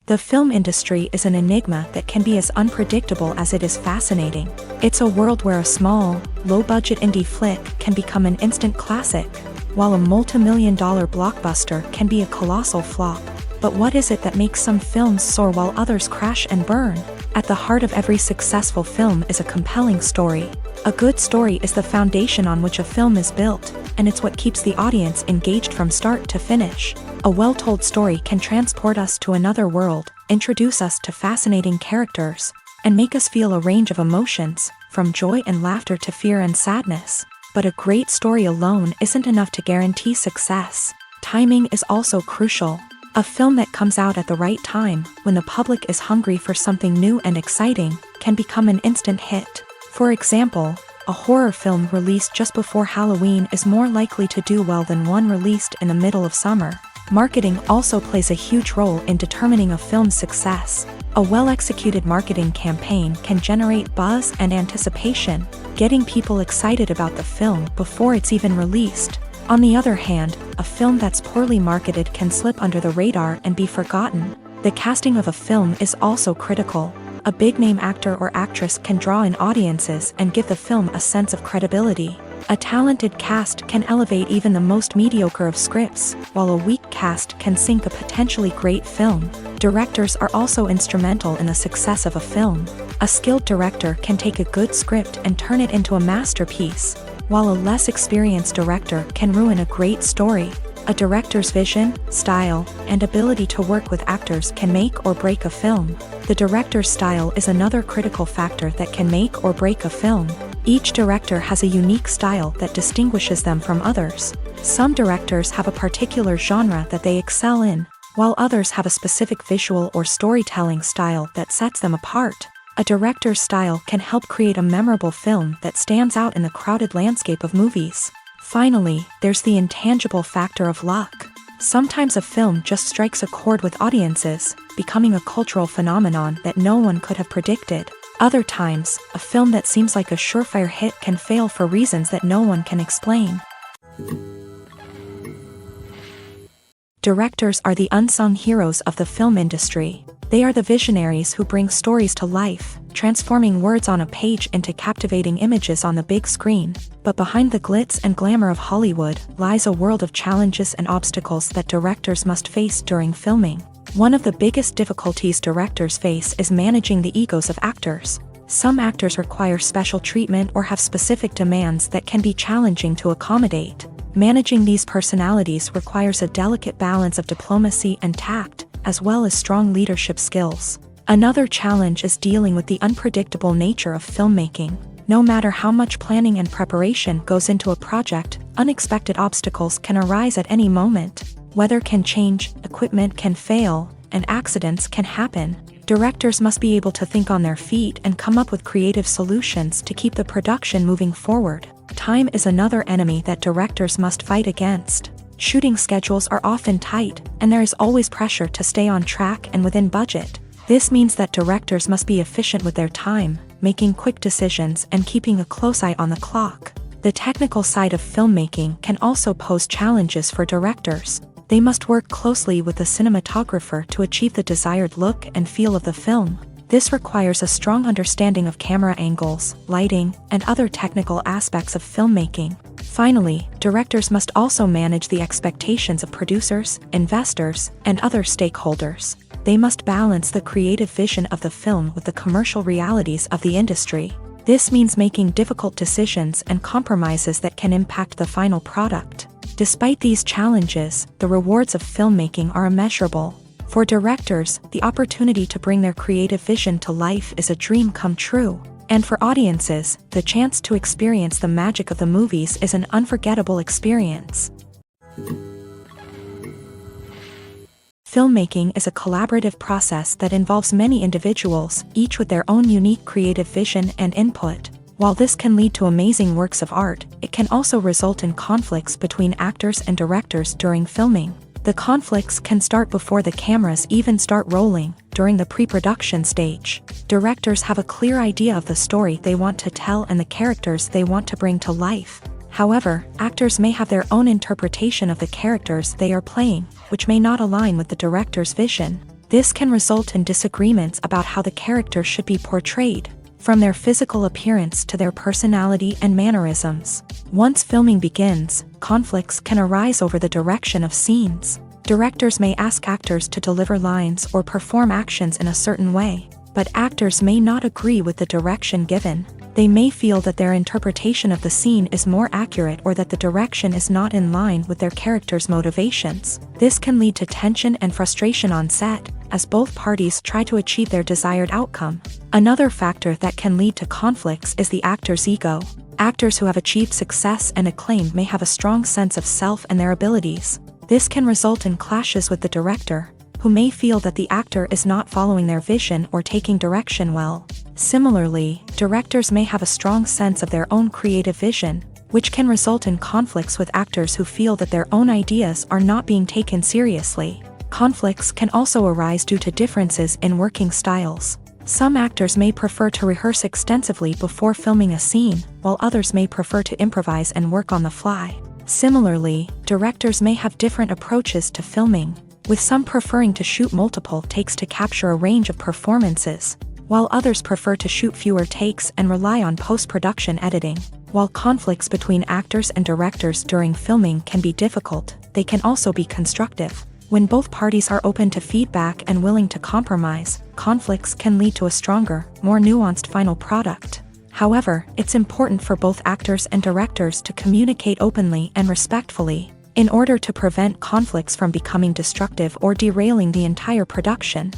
The film industry is an enigma that can be as unpredictable as it is fascinating. It's a world where a small, low-budget indie flick can become an instant classic, while a multi-million-dollar blockbuster can be a colossal flop. But what is it that makes some films soar while others crash and burn? At the heart of every successful film is a compelling story. A good story is the foundation on which a film is built, and it's what keeps the audience engaged from start to finish. A well-told story can transport us to another world, introduce us to fascinating characters, and make us feel a range of emotions, from joy and laughter to fear and sadness. But a great story alone isn't enough to guarantee success. Timing is also crucial. A film that comes out at the right time, when the public is hungry for something new and exciting, can become an instant hit. For example, a horror film released just before Halloween is more likely to do well than one released in the middle of summer. Marketing also plays a huge role in determining a film's success. A well-executed marketing campaign can generate buzz and anticipation, getting people excited about the film before it's even released. On the other hand, a film that's poorly marketed can slip under the radar and be forgotten. The casting of a film is also critical. A big-name actor or actress can draw in audiences and give the film a sense of credibility. A talented cast can elevate even the most mediocre of scripts, while a weak cast can sink a potentially great film. Directors are also instrumental in the success of a film. A skilled director can take a good script and turn it into a masterpiece, while a less experienced director can ruin a great story. A director's vision, style, and ability to work with actors can make or break a film. The director's style is another critical factor that can make or break a film. Each director has a unique style that distinguishes them from others. Some directors have a particular genre that they excel in, while others have a specific visual or storytelling style that sets them apart. A director's style can help create a memorable film that stands out in the crowded landscape of movies. Finally, there's the intangible factor of luck. Sometimes a film just strikes a chord with audiences, becoming a cultural phenomenon that no one could have predicted. Other times, a film that seems like a surefire hit can fail for reasons that no one can explain. Directors are the unsung heroes of the film industry. They are the visionaries who bring stories to life, transforming words on a page into captivating images on the big screen. But behind the glitz and glamour of Hollywood lies a world of challenges and obstacles that directors must face during filming. One of the biggest difficulties directors face is managing the egos of actors. Some actors require special treatment or have specific demands that can be challenging to accommodate. Managing these personalities requires a delicate balance of diplomacy and tact, as well as strong leadership skills. Another challenge is dealing with the unpredictable nature of filmmaking. No matter how much planning and preparation goes into a project, unexpected obstacles can arise at any moment. Weather can change, equipment can fail, and accidents can happen. Directors must be able to think on their feet and come up with creative solutions to keep the production moving forward. Time is another enemy that directors must fight against. Shooting schedules are often tight, and there is always pressure to stay on track and within budget. This means that directors must be efficient with their time, making quick decisions and keeping a close eye on the clock. The technical side of filmmaking can also pose challenges for directors. They must work closely with the cinematographer to achieve the desired look and feel of the film. This requires a strong understanding of camera angles, lighting, and other technical aspects of filmmaking. Finally, directors must also manage the expectations of producers, investors, and other stakeholders. They must balance the creative vision of the film with the commercial realities of the industry. This means making difficult decisions and compromises that can impact the final product. Despite these challenges, the rewards of filmmaking are immeasurable. For directors, the opportunity to bring their creative vision to life is a dream come true. And for audiences, the chance to experience the magic of the movies is an unforgettable experience. Filmmaking is a collaborative process that involves many individuals, each with their own unique creative vision and input. While this can lead to amazing works of art, it can also result in conflicts between actors and directors during filming. The conflicts can start before the cameras even start rolling, during the pre-production stage. Directors have a clear idea of the story they want to tell and the characters they want to bring to life. However, actors may have their own interpretation of the characters they are playing, which may not align with the director's vision. This can result in disagreements about how the character should be portrayed, from their physical appearance to their personality and mannerisms. Once filming begins, conflicts can arise over the direction of scenes. Directors may ask actors to deliver lines or perform actions in a certain way, but actors may not agree with the direction given. They may feel that their interpretation of the scene is more accurate or that the direction is not in line with their character's motivations. This can lead to tension and frustration on set, as both parties try to achieve their desired outcome. Another factor that can lead to conflicts is the actor's ego. Actors who have achieved success and acclaim may have a strong sense of self and their abilities. This can result in clashes with the director, who may feel that the actor is not following their vision or taking direction well. Similarly, directors may have a strong sense of their own creative vision, which can result in conflicts with actors who feel that their own ideas are not being taken seriously. Conflicts can also arise due to differences in working styles. Some actors may prefer to rehearse extensively before filming a scene, while others may prefer to improvise and work on the fly. Similarly, directors may have different approaches to filming, with some preferring to shoot multiple takes to capture a range of performances, while others prefer to shoot fewer takes and rely on post-production editing. While conflicts between actors and directors during filming can be difficult, they can also be constructive. When both parties are open to feedback and willing to compromise, conflicts can lead to a stronger, more nuanced final product. However, it's important for both actors and directors to communicate openly and respectfully, in order to prevent conflicts from becoming destructive or derailing the entire production.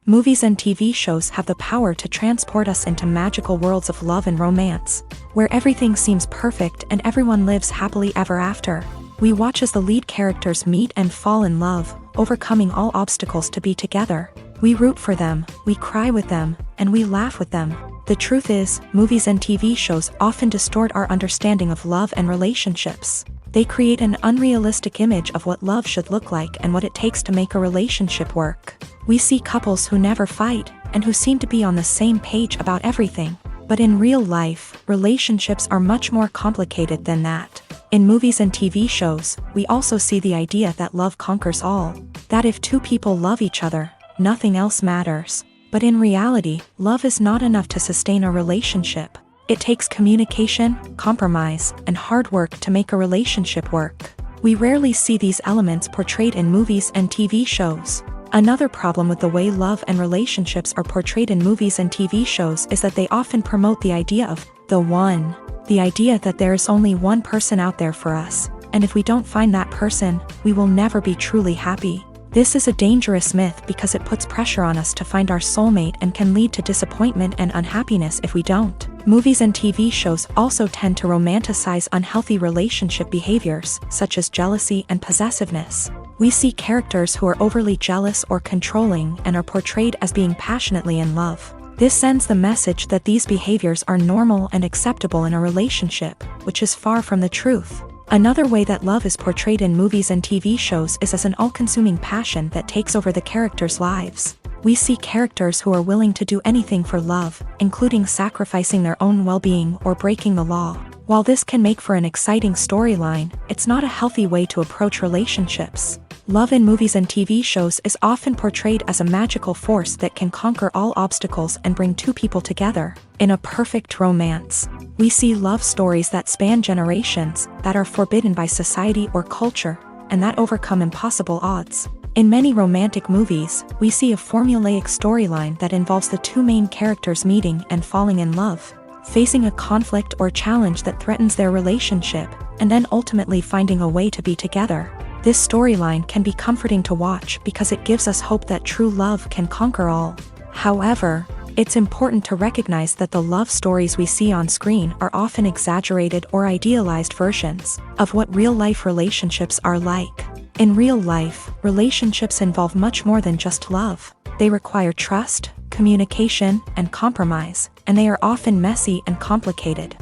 Movies and TV shows have the power to transport us into magical worlds of love and romance, where everything seems perfect and everyone lives happily ever after. We watch as the lead characters meet and fall in love, overcoming all obstacles to be together. We root for them, we cry with them, and we laugh with them. The truth is, movies and TV shows often distort our understanding of love and relationships. They create an unrealistic image of what love should look like and what it takes to make a relationship work. We see couples who never fight, and who seem to be on the same page about everything. But in real life, relationships are much more complicated than that. In movies and TV shows, we also see the idea that love conquers all. That if two people love each other, nothing else matters. But in reality, love is not enough to sustain a relationship. It takes communication, compromise, and hard work to make a relationship work. We rarely see these elements portrayed in movies and TV shows. Another problem with the way love and relationships are portrayed in movies and TV shows is that they often promote the idea of the one. The idea that there is only one person out there for us, and if we don't find that person, we will never be truly happy. This is a dangerous myth because it puts pressure on us to find our soulmate and can lead to disappointment and unhappiness if we don't. Movies and TV shows also tend to romanticize unhealthy relationship behaviors, such as jealousy and possessiveness. We see characters who are overly jealous or controlling and are portrayed as being passionately in love. This sends the message that these behaviors are normal and acceptable in a relationship, which is far from the truth. Another way that love is portrayed in movies and TV shows is as an all-consuming passion that takes over the characters' lives. We see characters who are willing to do anything for love, including sacrificing their own well-being or breaking the law. While this can make for an exciting storyline, it's not a healthy way to approach relationships. Love in movies and TV shows is often portrayed as a magical force that can conquer all obstacles and bring two people together. In a perfect romance, we see love stories that span generations, that are forbidden by society or culture, and that overcome impossible odds. In many romantic movies, we see a formulaic storyline that involves the two main characters meeting and falling in love, facing a conflict or challenge that threatens their relationship, and then ultimately finding a way to be together. This storyline can be comforting to watch because it gives us hope that true love can conquer all. However, it's important to recognize that the love stories we see on screen are often exaggerated or idealized versions of what real-life relationships are like. In real life, relationships involve much more than just love. They require trust, communication, and compromise, and they are often messy and complicated.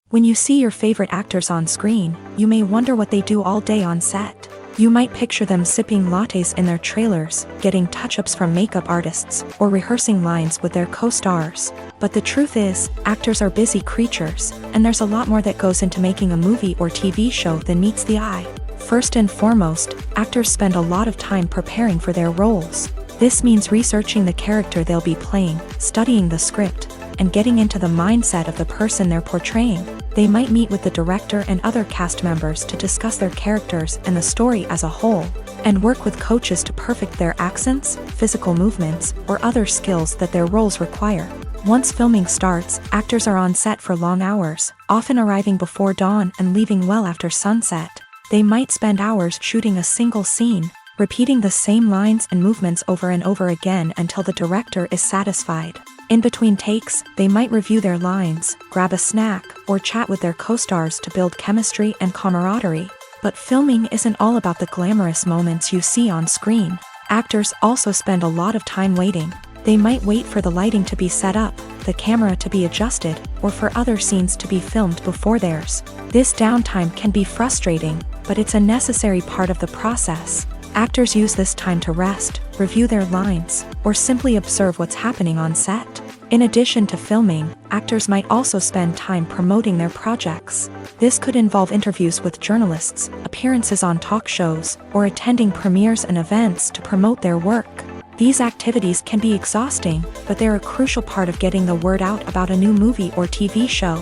When you see your favorite actors on screen, you may wonder what they do all day on set. You might picture them sipping lattes in their trailers, getting touch-ups from makeup artists, or rehearsing lines with their co-stars. But the truth is, actors are busy creatures, and there's a lot more that goes into making a movie or TV show than meets the eye. First and foremost, actors spend a lot of time preparing for their roles. This means researching the character they'll be playing, studying the script, and getting into the mindset of the person they're portraying. They might meet with the director and other cast members to discuss their characters and the story as a whole, and work with coaches to perfect their accents, physical movements, or other skills that their roles require. Once filming starts, actors are on set for long hours, often arriving before dawn and leaving well after sunset. They might spend hours shooting a single scene, repeating the same lines and movements over and over again until the director is satisfied. In between takes, they might review their lines, grab a snack, or chat with their co-stars to build chemistry and camaraderie. But filming isn't all about the glamorous moments you see on screen. Actors also spend a lot of time waiting. They might wait for the lighting to be set up, the camera to be adjusted, or for other scenes to be filmed before theirs. This downtime can be frustrating, but it's a necessary part of the process. Actors use this time to rest, review their lines, or simply observe what's happening on set. In addition to filming, actors might also spend time promoting their projects. This could involve interviews with journalists, appearances on talk shows, or attending premieres and events to promote their work. These activities can be exhausting, but they're a crucial part of getting the word out about a new movie or TV show.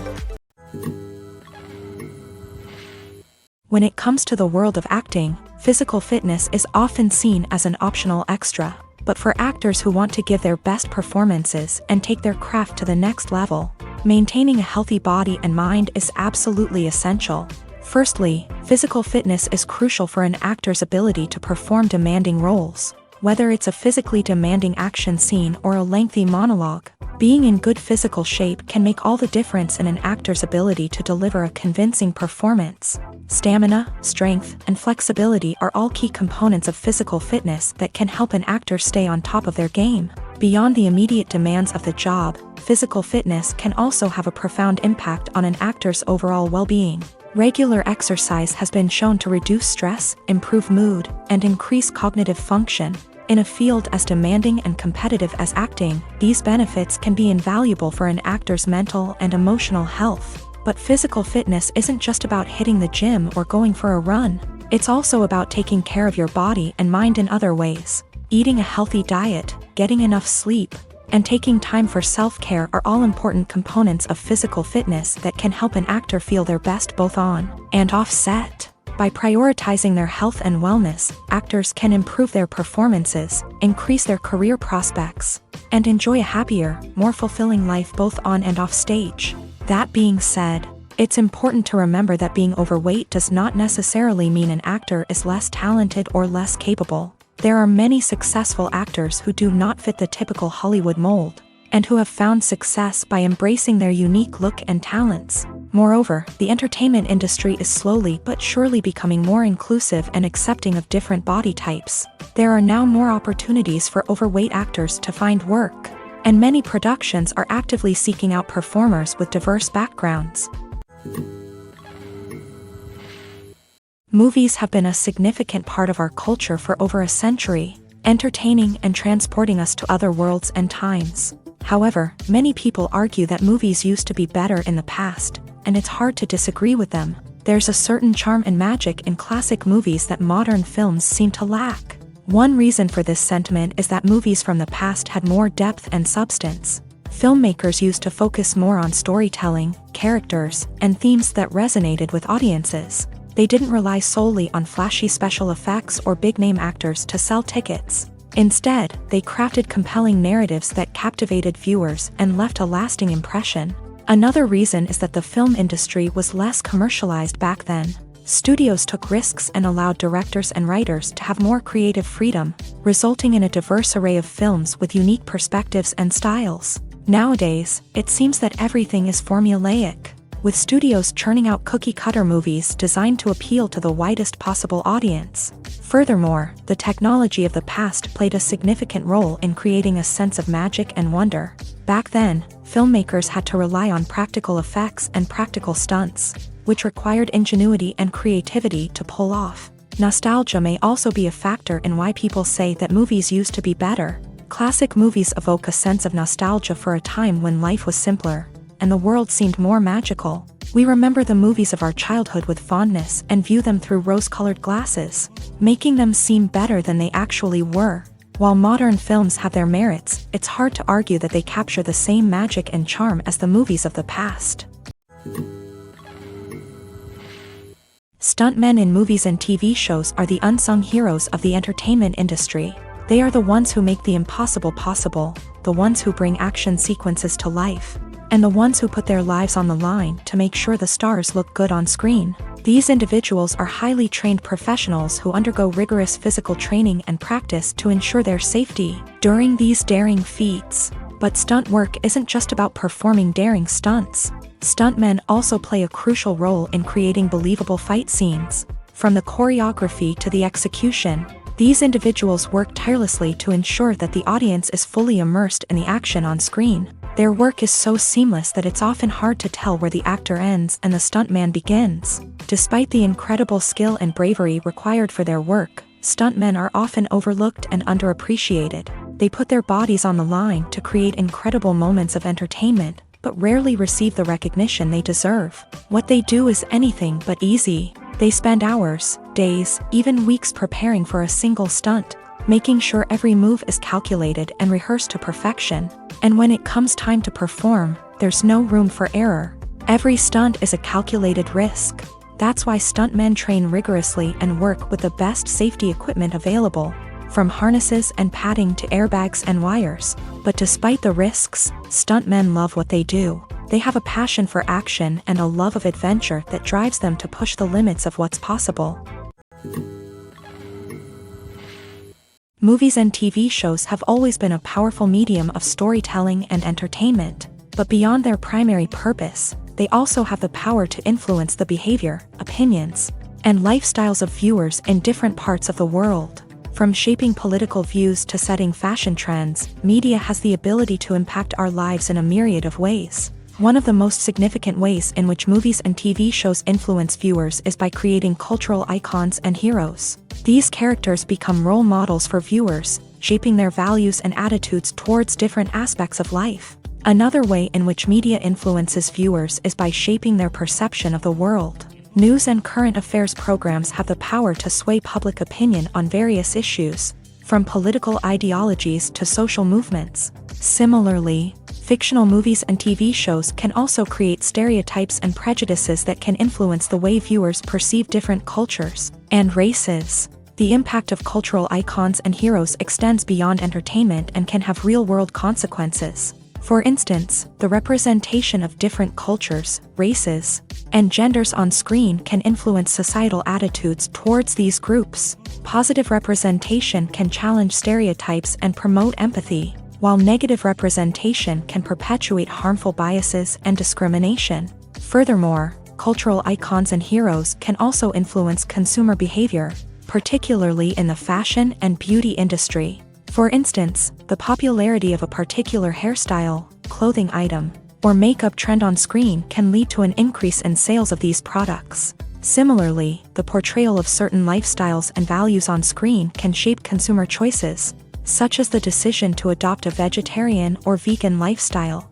When it comes to the world of acting, physical fitness is often seen as an optional extra. But for actors who want to give their best performances and take their craft to the next level, maintaining a healthy body and mind is absolutely essential. Firstly, physical fitness is crucial for an actor's ability to perform demanding roles. Whether it's a physically demanding action scene or a lengthy monologue, being in good physical shape can make all the difference in an actor's ability to deliver a convincing performance. Stamina, strength, and flexibility are all key components of physical fitness that can help an actor stay on top of their game. Beyond the immediate demands of the job, physical fitness can also have a profound impact on an actor's overall well-being. Regular exercise has been shown to reduce stress, improve mood, and increase cognitive function. In a field as demanding and competitive as acting, these benefits can be invaluable for an actor's mental and emotional health. But physical fitness isn't just about hitting the gym or going for a run. It's also about taking care of your body and mind in other ways. Eating a healthy diet, getting enough sleep, and taking time for self-care are all important components of physical fitness that can help an actor feel their best both on and off set. By prioritizing their health and wellness, actors can improve their performances, increase their career prospects, and enjoy a happier, more fulfilling life both on and off stage. That being said, it's important to remember that being overweight does not necessarily mean an actor is less talented or less capable. There are many successful actors who do not fit the typical Hollywood mold, and who have found success by embracing their unique look and talents. Moreover, the entertainment industry is slowly but surely becoming more inclusive and accepting of different body types. There are now more opportunities for overweight actors to find work, and many productions are actively seeking out performers with diverse backgrounds. Movies have been a significant part of our culture for over a century, entertaining and transporting us to other worlds and times. However, many people argue that movies used to be better in the past, and it's hard to disagree with them. There's a certain charm and magic in classic movies that modern films seem to lack. One reason for this sentiment is that movies from the past had more depth and substance. Filmmakers used to focus more on storytelling, characters, and themes that resonated with audiences. They didn't rely solely on flashy special effects or big-name actors to sell tickets. Instead, they crafted compelling narratives that captivated viewers and left a lasting impression. Another reason is that the film industry was less commercialized back then. Studios took risks and allowed directors and writers to have more creative freedom, resulting in a diverse array of films with unique perspectives and styles. Nowadays, it seems that everything is formulaic, with studios churning out cookie-cutter movies designed to appeal to the widest possible audience. Furthermore, the technology of the past played a significant role in creating a sense of magic and wonder. Back then, filmmakers had to rely on practical effects and practical stunts, which required ingenuity and creativity to pull off. Nostalgia may also be a factor in why people say that movies used to be better. Classic movies evoke a sense of nostalgia for a time when life was simpler, and the world seemed more magical. We remember the movies of our childhood with fondness and view them through rose-colored glasses, making them seem better than they actually were. While modern films have their merits, it's hard to argue that they capture the same magic and charm as the movies of the past. Stuntmen in movies and TV shows are the unsung heroes of the entertainment industry. They are the ones who make the impossible possible, the ones who bring action sequences to life, and the ones who put their lives on the line to make sure the stars look good on screen. These individuals are highly trained professionals who undergo rigorous physical training and practice to ensure their safety during these daring feats. But stunt work isn't just about performing daring stunts. Stuntmen also play a crucial role in creating believable fight scenes. From the choreography to the execution, these individuals work tirelessly to ensure that the audience is fully immersed in the action on screen. Their work is so seamless that it's often hard to tell where the actor ends and the stuntman begins. Despite the incredible skill and bravery required for their work, stuntmen are often overlooked and underappreciated. They put their bodies on the line to create incredible moments of entertainment, but rarely receive the recognition they deserve. What they do is anything but easy. They spend hours, days, even weeks preparing for a single stunt, making sure every move is calculated and rehearsed to perfection. And when it comes time to perform, there's no room for error. Every stunt is a calculated risk. That's why stuntmen train rigorously and work with the best safety equipment available, from harnesses and padding to airbags and wires. But despite the risks, stuntmen love what they do. They have a passion for action and a love of adventure that drives them to push the limits of what's possible. Movies and TV shows have always been a powerful medium of storytelling and entertainment, but beyond their primary purpose, they also have the power to influence the behavior, opinions, and lifestyles of viewers in different parts of the world. From shaping political views to setting fashion trends, media has the ability to impact our lives in a myriad of ways. One of the most significant ways in which movies and TV shows influence viewers is by creating cultural icons and heroes. These characters become role models for viewers, shaping their values and attitudes towards different aspects of life. Another way in which media influences viewers is by shaping their perception of the world. News and current affairs programs have the power to sway public opinion on various issues, from political ideologies to social movements. Similarly, Fictional movies and TV shows can also create stereotypes and prejudices that can influence the way viewers perceive different cultures and races. The impact of cultural icons and heroes extends beyond entertainment and can have real-world consequences. For instance, the representation of different cultures, races, and genders on screen can influence societal attitudes towards these groups. Positive representation can challenge stereotypes and promote empathy, while negative representation can perpetuate harmful biases and discrimination. Furthermore, cultural icons and heroes can also influence consumer behavior, particularly in the fashion and beauty industry. For instance, the popularity of a particular hairstyle, clothing item, or makeup trend on screen can lead to an increase in sales of these products. Similarly, the portrayal of certain lifestyles and values on screen can shape consumer choices, such as the decision to adopt a vegetarian or vegan lifestyle.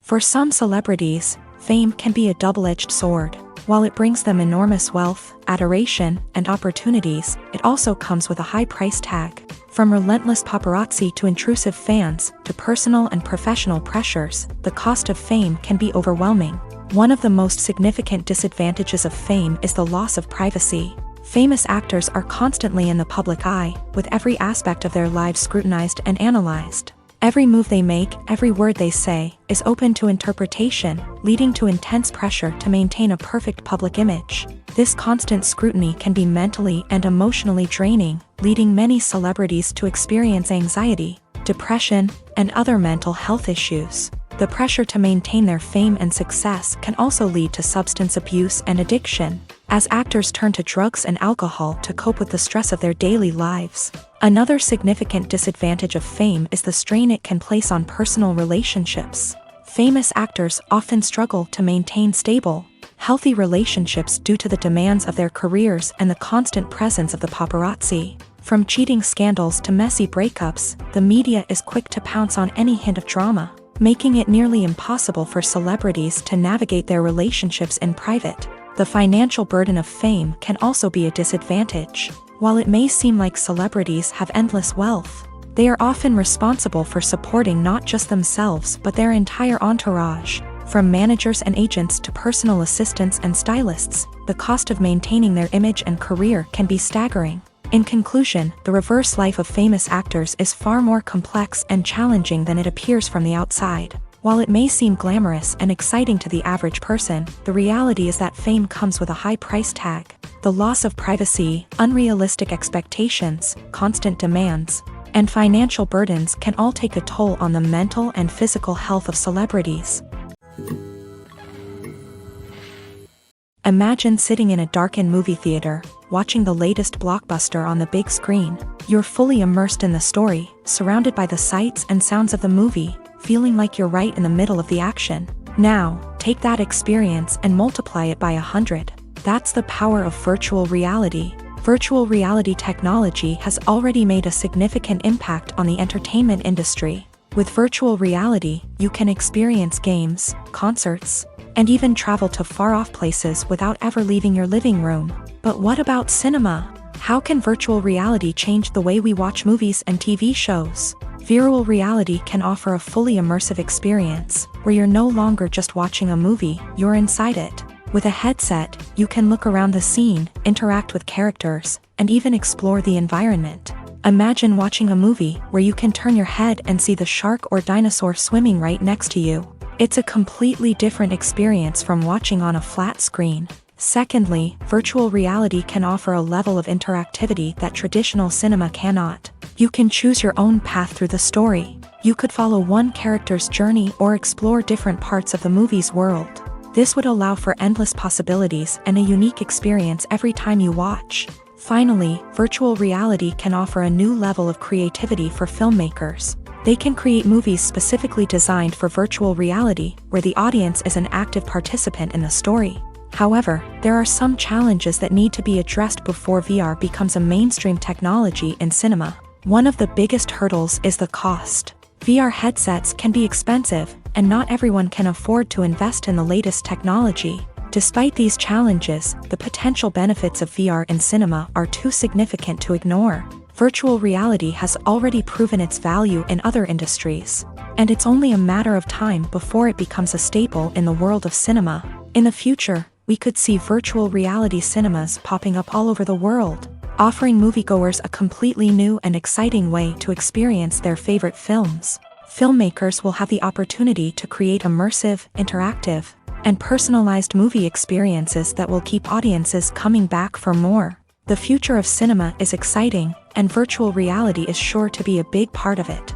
For some celebrities, fame can be a double-edged sword. While it brings them enormous wealth, adoration, and opportunities, it also comes with a high price tag. From relentless paparazzi to intrusive fans, to personal and professional pressures, the cost of fame can be overwhelming. One of the most significant disadvantages of fame is the loss of privacy. Famous actors are constantly in the public eye, with every aspect of their lives scrutinized and analyzed. Every move they make, every word they say, is open to interpretation, leading to intense pressure to maintain a perfect public image. This constant scrutiny can be mentally and emotionally draining, leading many celebrities to experience anxiety, depression, and other mental health issues. The pressure to maintain their fame and success can also lead to substance abuse and addiction, as actors turn to drugs and alcohol to cope with the stress of their daily lives. Another significant disadvantage of fame is the strain it can place on personal relationships. Famous actors often struggle to maintain stable, healthy relationships due to the demands of their careers and the constant presence of the paparazzi. From cheating scandals to messy breakups, the media is quick to pounce on any hint of drama, making it nearly impossible for celebrities to navigate their relationships in private. The financial burden of fame can also be a disadvantage. While it may seem like celebrities have endless wealth, they are often responsible for supporting not just themselves but their entire entourage. From managers and agents to personal assistants and stylists, the cost of maintaining their image and career can be staggering. In conclusion, the reverse life of famous actors is far more complex and challenging than it appears from the outside. While it may seem glamorous and exciting to the average person, the reality is that fame comes with a high price tag. The loss of privacy, unrealistic expectations, constant demands, and financial burdens can all take a toll on the mental and physical health of celebrities. Imagine sitting in a darkened movie theater, watching the latest blockbuster on the big screen. You're fully immersed in the story, surrounded by the sights and sounds of the movie, feeling like you're right in the middle of the action. Now, take that experience and multiply it by 100. That's the power of virtual reality. Virtual reality technology has already made a significant impact on the entertainment industry. With virtual reality, you can experience games, concerts, and even travel to far-off places without ever leaving your living room. But what about cinema? How can virtual reality change the way we watch movies and TV shows? Virtual reality can offer a fully immersive experience, where you're no longer just watching a movie, you're inside it. With a headset, you can look around the scene, interact with characters, and even explore the environment. Imagine watching a movie where you can turn your head and see the shark or dinosaur swimming right next to you. It's a completely different experience from watching on a flat screen. Secondly, virtual reality can offer a level of interactivity that traditional cinema cannot. You can choose your own path through the story. You could follow one character's journey or explore different parts of the movie's world. This would allow for endless possibilities and a unique experience every time you watch. Finally, virtual reality can offer a new level of creativity for filmmakers. They can create movies specifically designed for virtual reality, where the audience is an active participant in the story. However, there are some challenges that need to be addressed before VR becomes a mainstream technology in cinema. One of the biggest hurdles is the cost. VR headsets can be expensive, and not everyone can afford to invest in the latest technology. Despite these challenges, the potential benefits of VR in cinema are too significant to ignore. Virtual reality has already proven its value in other industries, and it's only a matter of time before it becomes a staple in the world of cinema. In the future, we could see virtual reality cinemas popping up all over the world, offering moviegoers a completely new and exciting way to experience their favorite films. Filmmakers will have the opportunity to create immersive, interactive, and personalized movie experiences that will keep audiences coming back for more. The future of cinema is exciting, and virtual reality is sure to be a big part of it.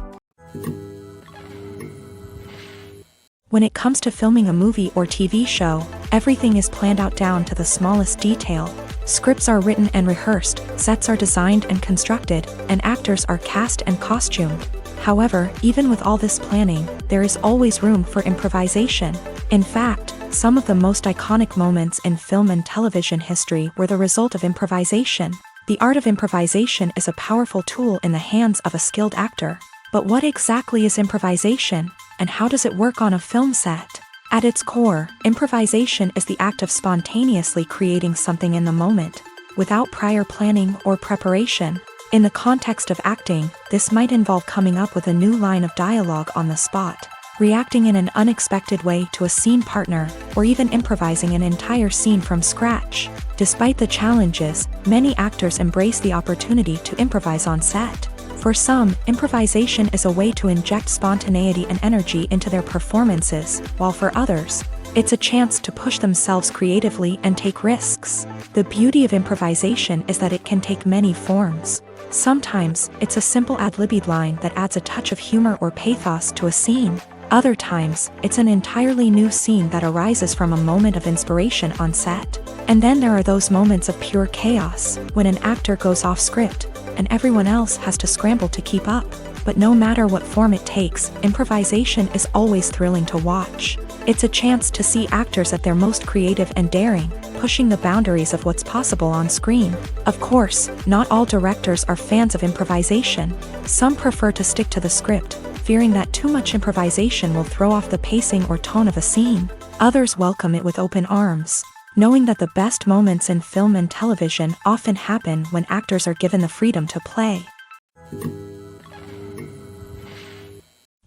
When it comes to filming a movie or TV show, everything is planned out down to the smallest detail. Scripts are written and rehearsed, sets are designed and constructed, and actors are cast and costumed. However, even with all this planning, there is always room for improvisation. In fact, some of the most iconic moments in film and television history were the result of improvisation. The art of improvisation is a powerful tool in the hands of a skilled actor. But what exactly is improvisation, and how does it work on a film set? At its core, improvisation is the act of spontaneously creating something in the moment, without prior planning or preparation. In the context of acting, this might involve coming up with a new line of dialogue on the spot, reacting in an unexpected way to a scene partner, or even improvising an entire scene from scratch. Despite the challenges, many actors embrace the opportunity to improvise on set. For some, improvisation is a way to inject spontaneity and energy into their performances, while for others, it's a chance to push themselves creatively and take risks. The beauty of improvisation is that it can take many forms. Sometimes, it's a simple ad-libbed line that adds a touch of humor or pathos to a scene. Other times, it's an entirely new scene that arises from a moment of inspiration on set. And then there are those moments of pure chaos, when an actor goes off script, and everyone else has to scramble to keep up. But no matter what form it takes, improvisation is always thrilling to watch. It's a chance to see actors at their most creative and daring, pushing the boundaries of what's possible on screen. Of course, not all directors are fans of improvisation. Some prefer to stick to the script, fearing that too much improvisation will throw off the pacing or tone of a scene. Others welcome it with open arms, knowing that the best moments in film and television often happen when actors are given the freedom to play.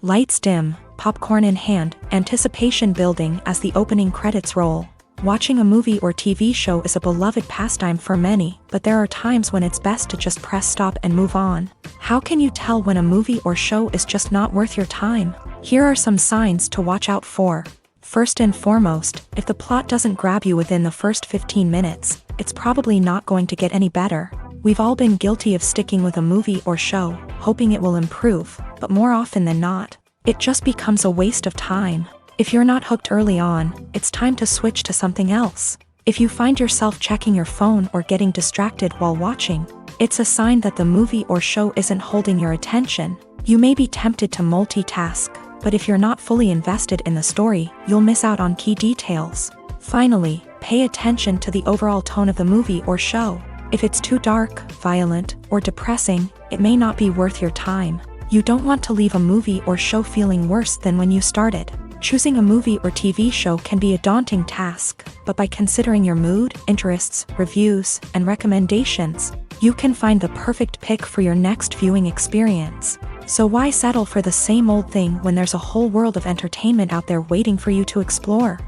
Lights dim, popcorn in hand, anticipation building as the opening credits roll. Watching a movie or TV show is a beloved pastime for many, but there are times when it's best to just press stop and move on. How can you tell when a movie or show is just not worth your time? Here are some signs to watch out for. First and foremost, if the plot doesn't grab you within the first 15 minutes, it's probably not going to get any better. We've all been guilty of sticking with a movie or show, hoping it will improve, but more often than not, it just becomes a waste of time. If you're not hooked early on, it's time to switch to something else. If you find yourself checking your phone or getting distracted while watching, it's a sign that the movie or show isn't holding your attention. You may be tempted to multitask, but if you're not fully invested in the story, you'll miss out on key details. Finally, pay attention to the overall tone of the movie or show. If it's too dark, violent, or depressing, it may not be worth your time. You don't want to leave a movie or show feeling worse than when you started. Choosing a movie or TV show can be a daunting task, but by considering your mood, interests, reviews, and recommendations, you can find the perfect pick for your next viewing experience. So why settle for the same old thing when there's a whole world of entertainment out there waiting for you to explore?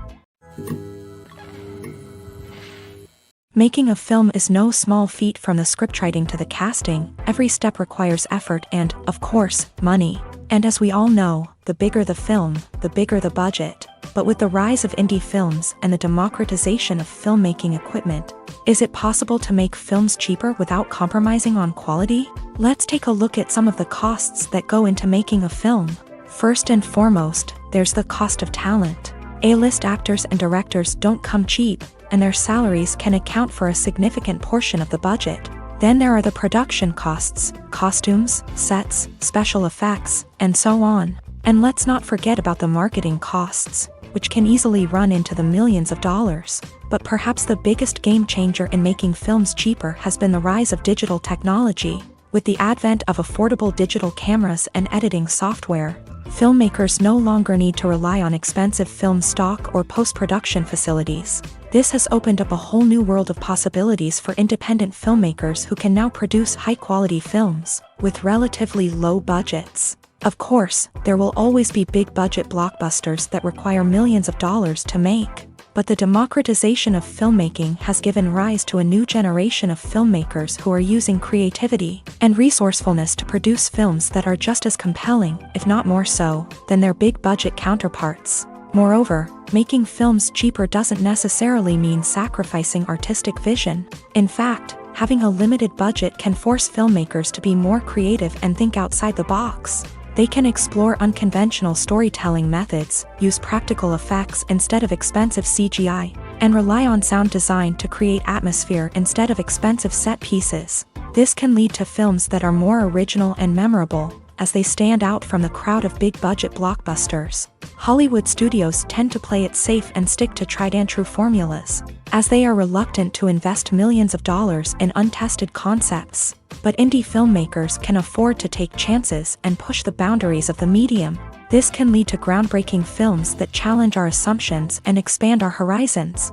Making a film is no small feat. From the scriptwriting to the casting, every step requires effort and, of course, money. And as we all know, the bigger the film, the bigger the budget. But with the rise of indie films and the democratization of filmmaking equipment, is it possible to make films cheaper without compromising on quality? Let's take a look at some of the costs that go into making a film. First and foremost, there's the cost of talent. A-list actors and directors don't come cheap, and their salaries can account for a significant portion of the budget. Then there are the production costs, costumes, sets, special effects, and so on. And let's not forget about the marketing costs, which can easily run into the millions of dollars. But perhaps the biggest game changer in making films cheaper has been the rise of digital technology. With the advent of affordable digital cameras and editing software, Filmmakers no longer need to rely on expensive film stock or post-production facilities. This has opened up a whole new world of possibilities for independent filmmakers who can now produce high-quality films with relatively low budgets. Of course, there will always be big-budget blockbusters that require millions of dollars to make. But the democratization of filmmaking has given rise to a new generation of filmmakers who are using creativity and resourcefulness to produce films that are just as compelling, if not more so, than their big-budget counterparts. Moreover, making films cheaper doesn't necessarily mean sacrificing artistic vision. In fact, having a limited budget can force filmmakers to be more creative and think outside the box. They can explore unconventional storytelling methods, use practical effects instead of expensive CGI, and rely on sound design to create atmosphere instead of expensive set pieces. This can lead to films that are more original and memorable, as they stand out from the crowd of big-budget blockbusters. Hollywood studios tend to play it safe and stick to tried-and-true formulas, as they are reluctant to invest millions of dollars in untested concepts. But indie filmmakers can afford to take chances and push the boundaries of the medium. This can lead to groundbreaking films that challenge our assumptions and expand our horizons.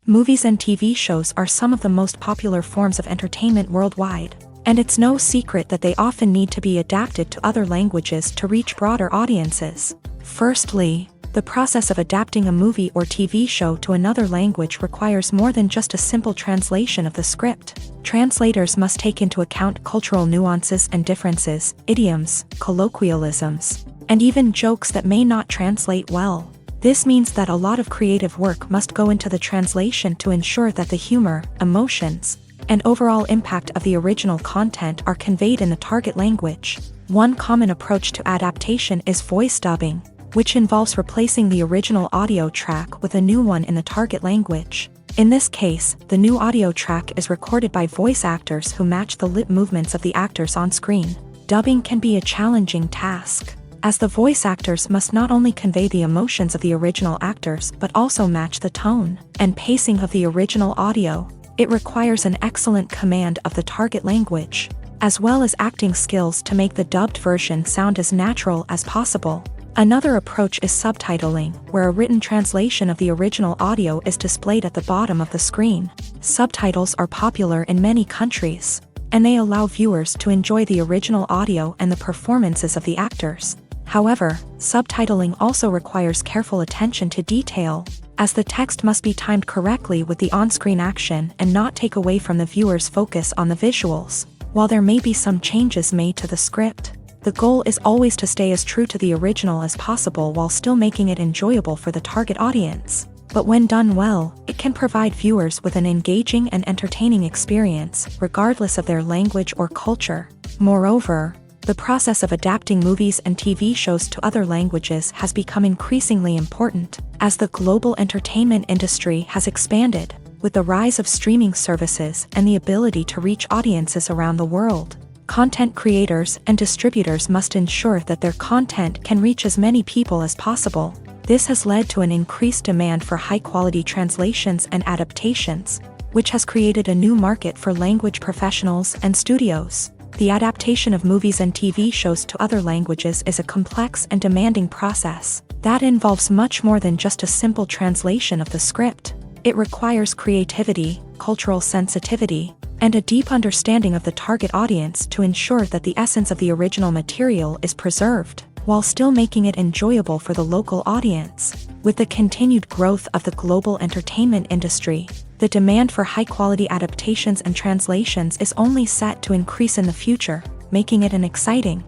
Movies and TV shows are some of the most popular forms of entertainment worldwide, and it's no secret that they often need to be adapted to other languages to reach broader audiences. Firstly, the process of adapting a movie or TV show to another language requires more than just a simple translation of the script. Translators must take into account cultural nuances and differences, idioms, colloquialisms, and even jokes that may not translate well. This means that a lot of creative work must go into the translation to ensure that the humor, emotions, and overall impact of the original content are conveyed in the target language. One common approach to adaptation is voice dubbing, which involves replacing the original audio track with a new one in the target language. In this case, the new audio track is recorded by voice actors who match the lip movements of the actors on screen. Dubbing can be a challenging task, as the voice actors must not only convey the emotions of the original actors but also match the tone and pacing of the original audio. It requires an excellent command of the target language, as well as acting skills to make the dubbed version sound as natural as possible. Another approach is subtitling, where a written translation of the original audio is displayed at the bottom of the screen. Subtitles are popular in many countries, and they allow viewers to enjoy the original audio and the performances of the actors. However, subtitling also requires careful attention to detail, as the text must be timed correctly with the on-screen action and not take away from the viewer's focus on the visuals. While there may be some changes made to the script, the goal is always to stay as true to the original as possible while still making it enjoyable for the target audience. But when done well, it can provide viewers with an engaging and entertaining experience, regardless of their language or culture. Moreover, the process of adapting movies and TV shows to other languages has become increasingly important, as the global entertainment industry has expanded, with the rise of streaming services and the ability to reach audiences around the world. Content creators and distributors must ensure that their content can reach as many people as possible. This has led to an increased demand for high-quality translations and adaptations, which has created a new market for language professionals and studios. The adaptation of movies and TV shows to other languages is a complex and demanding process that involves much more than just a simple translation of the script. It requires creativity, cultural sensitivity, and a deep understanding of the target audience to ensure that the essence of the original material is preserved, while still making it enjoyable for the local audience. With the continued growth of the global entertainment industry, the demand for high-quality adaptations and translations is only set to increase in the future, making it an exciting.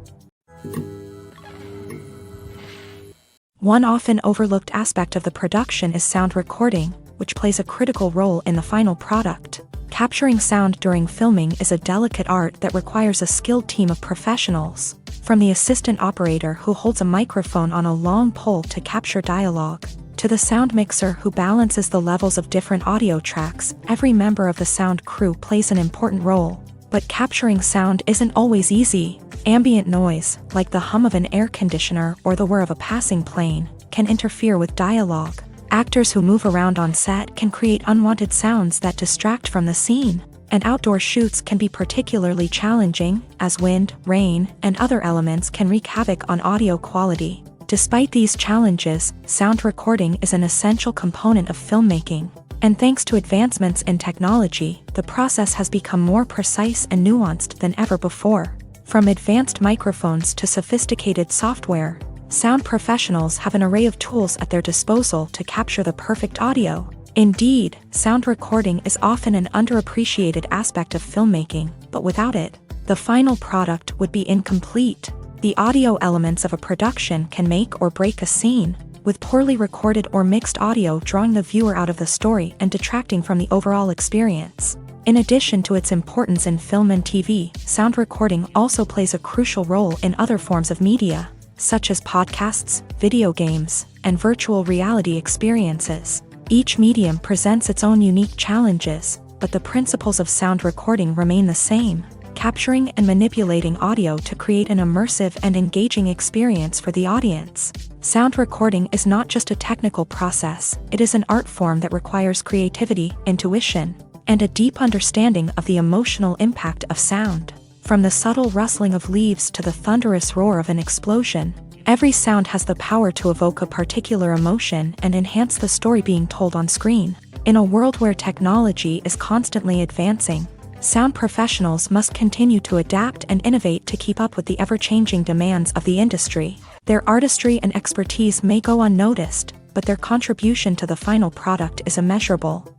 One often overlooked aspect of the production is sound recording, which plays a critical role in the final product. Capturing sound during filming is a delicate art that requires a skilled team of professionals, from the assistant operator who holds a microphone on a long pole to capture dialogue, to the sound mixer who balances the levels of different audio tracks. Every member of the sound crew plays an important role. But capturing sound isn't always easy. Ambient noise, like the hum of an air conditioner or the whir of a passing plane, can interfere with dialogue. Actors who move around on set can create unwanted sounds that distract from the scene. And outdoor shoots can be particularly challenging, as wind, rain, and other elements can wreak havoc on audio quality. Despite these challenges, sound recording is an essential component of filmmaking. And thanks to advancements in technology, the process has become more precise and nuanced than ever before. From advanced microphones to sophisticated software, sound professionals have an array of tools at their disposal to capture the perfect audio. Indeed, sound recording is often an underappreciated aspect of filmmaking, but without it, the final product would be incomplete. The audio elements of a production can make or break a scene, with poorly recorded or mixed audio drawing the viewer out of the story and detracting from the overall experience. In addition to its importance in film and TV, sound recording also plays a crucial role in other forms of media, such as podcasts, video games, and virtual reality experiences. Each medium presents its own unique challenges, but the principles of sound recording remain the same: capturing and manipulating audio to create an immersive and engaging experience for the audience. Sound recording is not just a technical process, it is an art form that requires creativity, intuition, and a deep understanding of the emotional impact of sound. From the subtle rustling of leaves to the thunderous roar of an explosion, every sound has the power to evoke a particular emotion and enhance the story being told on screen. In a world where technology is constantly advancing, sound professionals must continue to adapt and innovate to keep up with the ever-changing demands of the industry. Their artistry and expertise may go unnoticed, but their contribution to the final product is immeasurable.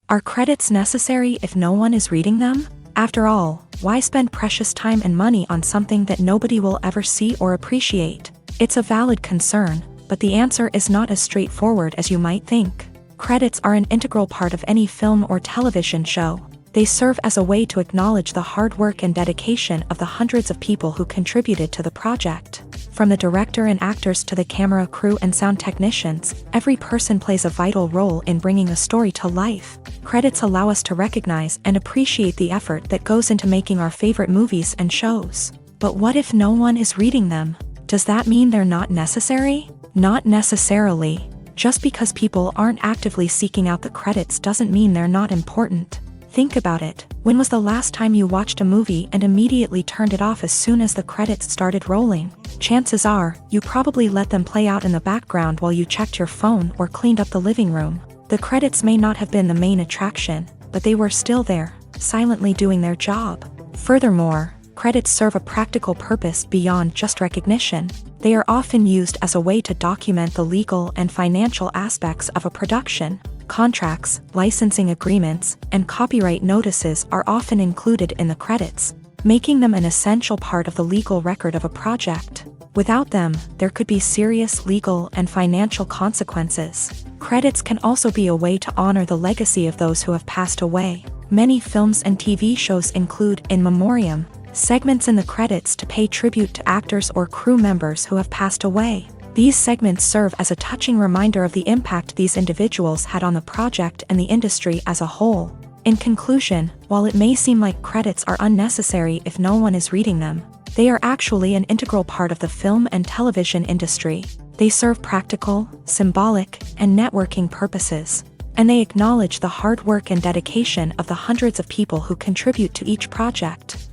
Are credits necessary if no one is reading them? After all, why spend precious time and money on something that nobody will ever see or appreciate? It's a valid concern, but the answer is not as straightforward as you might think. Credits are an integral part of any film or television show. They serve as a way to acknowledge the hard work and dedication of the hundreds of people who contributed to the project. From the director and actors to the camera crew and sound technicians, every person plays a vital role in bringing a story to life. Credits allow us to recognize and appreciate the effort that goes into making our favorite movies and shows. But what if no one is reading them? Does that mean they're not necessary? Not necessarily. Just because people aren't actively seeking out the credits doesn't mean they're not important. Think about it. When was the last time you watched a movie and immediately turned it off as soon as the credits started rolling? Chances are, you probably let them play out in the background while you checked your phone or cleaned up the living room. The credits may not have been the main attraction, but they were still there, silently doing their job. Furthermore, credits serve a practical purpose beyond just recognition. They are often used as a way to document the legal and financial aspects of a production. Contracts, licensing agreements, and copyright notices are often included in the credits, making them an essential part of the legal record of a project. Without them, there could be serious legal and financial consequences. Credits can also be a way to honor the legacy of those who have passed away. Many films and TV shows include in memoriam segments in the credits to pay tribute to actors or crew members who have passed away. These segments serve as a touching reminder of the impact these individuals had on the project and the industry as a whole. In conclusion, while it may seem like credits are unnecessary if no one is reading them, they are actually an integral part of the film and television industry. They serve practical, symbolic, and networking purposes, and they acknowledge the hard work and dedication of the hundreds of people who contribute to each project.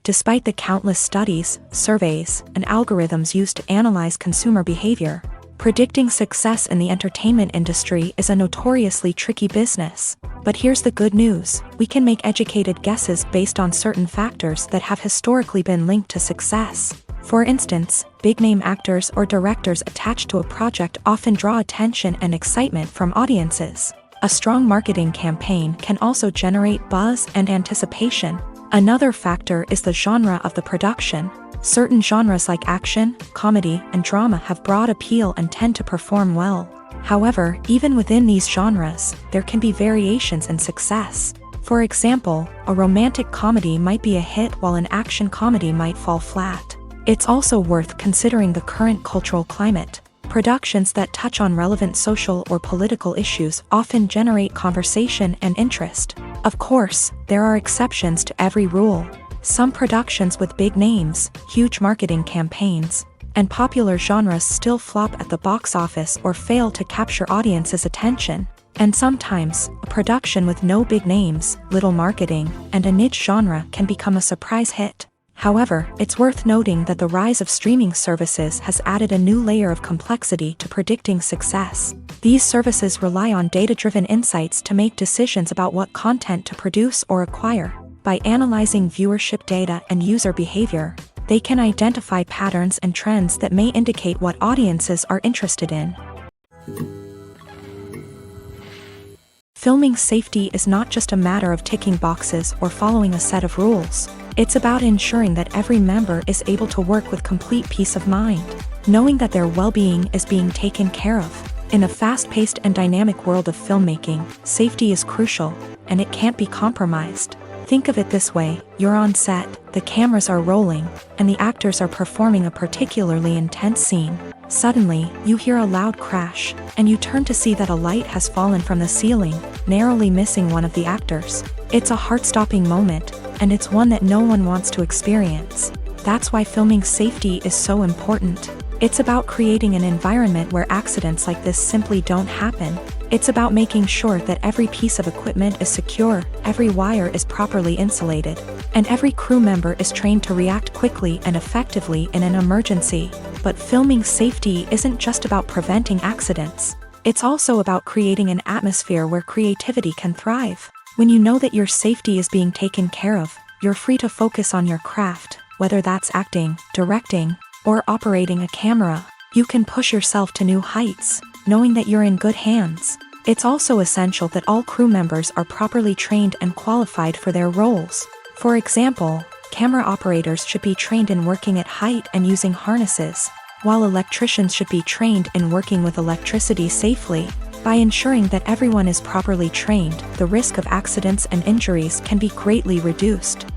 Despite the countless studies, surveys, and algorithms used to analyze consumer behavior, predicting success in the entertainment industry is a notoriously tricky business. But here's the good news: we can make educated guesses based on certain factors that have historically been linked to success. For instance, big-name actors or directors attached to a project often draw attention and excitement from audiences. A strong marketing campaign can also generate buzz and anticipation. Another factor is the genre of the production. Certain genres like action, comedy, and drama have broad appeal and tend to perform well. However, even within these genres, there can be variations in success. For example, a romantic comedy might be a hit while an action comedy might fall flat. It's also worth considering the current cultural climate. Productions that touch on relevant social or political issues often generate conversation and interest. Of course, there are exceptions to every rule. Some productions with big names, huge marketing campaigns, and popular genres still flop at the box office or fail to capture audiences' attention. And sometimes, a production with no big names, little marketing, and a niche genre can become a surprise hit. However, it's worth noting that the rise of streaming services has added a new layer of complexity to predicting success. These services rely on data-driven insights to make decisions about what content to produce or acquire. By analyzing viewership data and user behavior, they can identify patterns and trends that may indicate what audiences are interested in. Filming safety is not just a matter of ticking boxes or following a set of rules. It's about ensuring that every member is able to work with complete peace of mind, knowing that their well-being is being taken care of. In a fast-paced and dynamic world of filmmaking, safety is crucial, and it can't be compromised. Think of it this way: you're on set, the cameras are rolling, and the actors are performing a particularly intense scene. Suddenly, you hear a loud crash, and you turn to see that a light has fallen from the ceiling, narrowly missing one of the actors. It's a heart-stopping moment, and it's one that no one wants to experience. That's why filming safety is so important. It's about creating an environment where accidents like this simply don't happen. It's about making sure that every piece of equipment is secure, every wire is properly insulated, and every crew member is trained to react quickly and effectively in an emergency. But filming safety isn't just about preventing accidents. It's also about creating an atmosphere where creativity can thrive. When you know that your safety is being taken care of, you're free to focus on your craft, whether that's acting, directing, or operating a camera. You can push yourself to new heights, knowing that you're in good hands. It's also essential that all crew members are properly trained and qualified for their roles. For example, camera operators should be trained in working at height and using harnesses, while electricians should be trained in working with electricity safely. By ensuring that everyone is properly trained, the risk of accidents and injuries can be greatly reduced.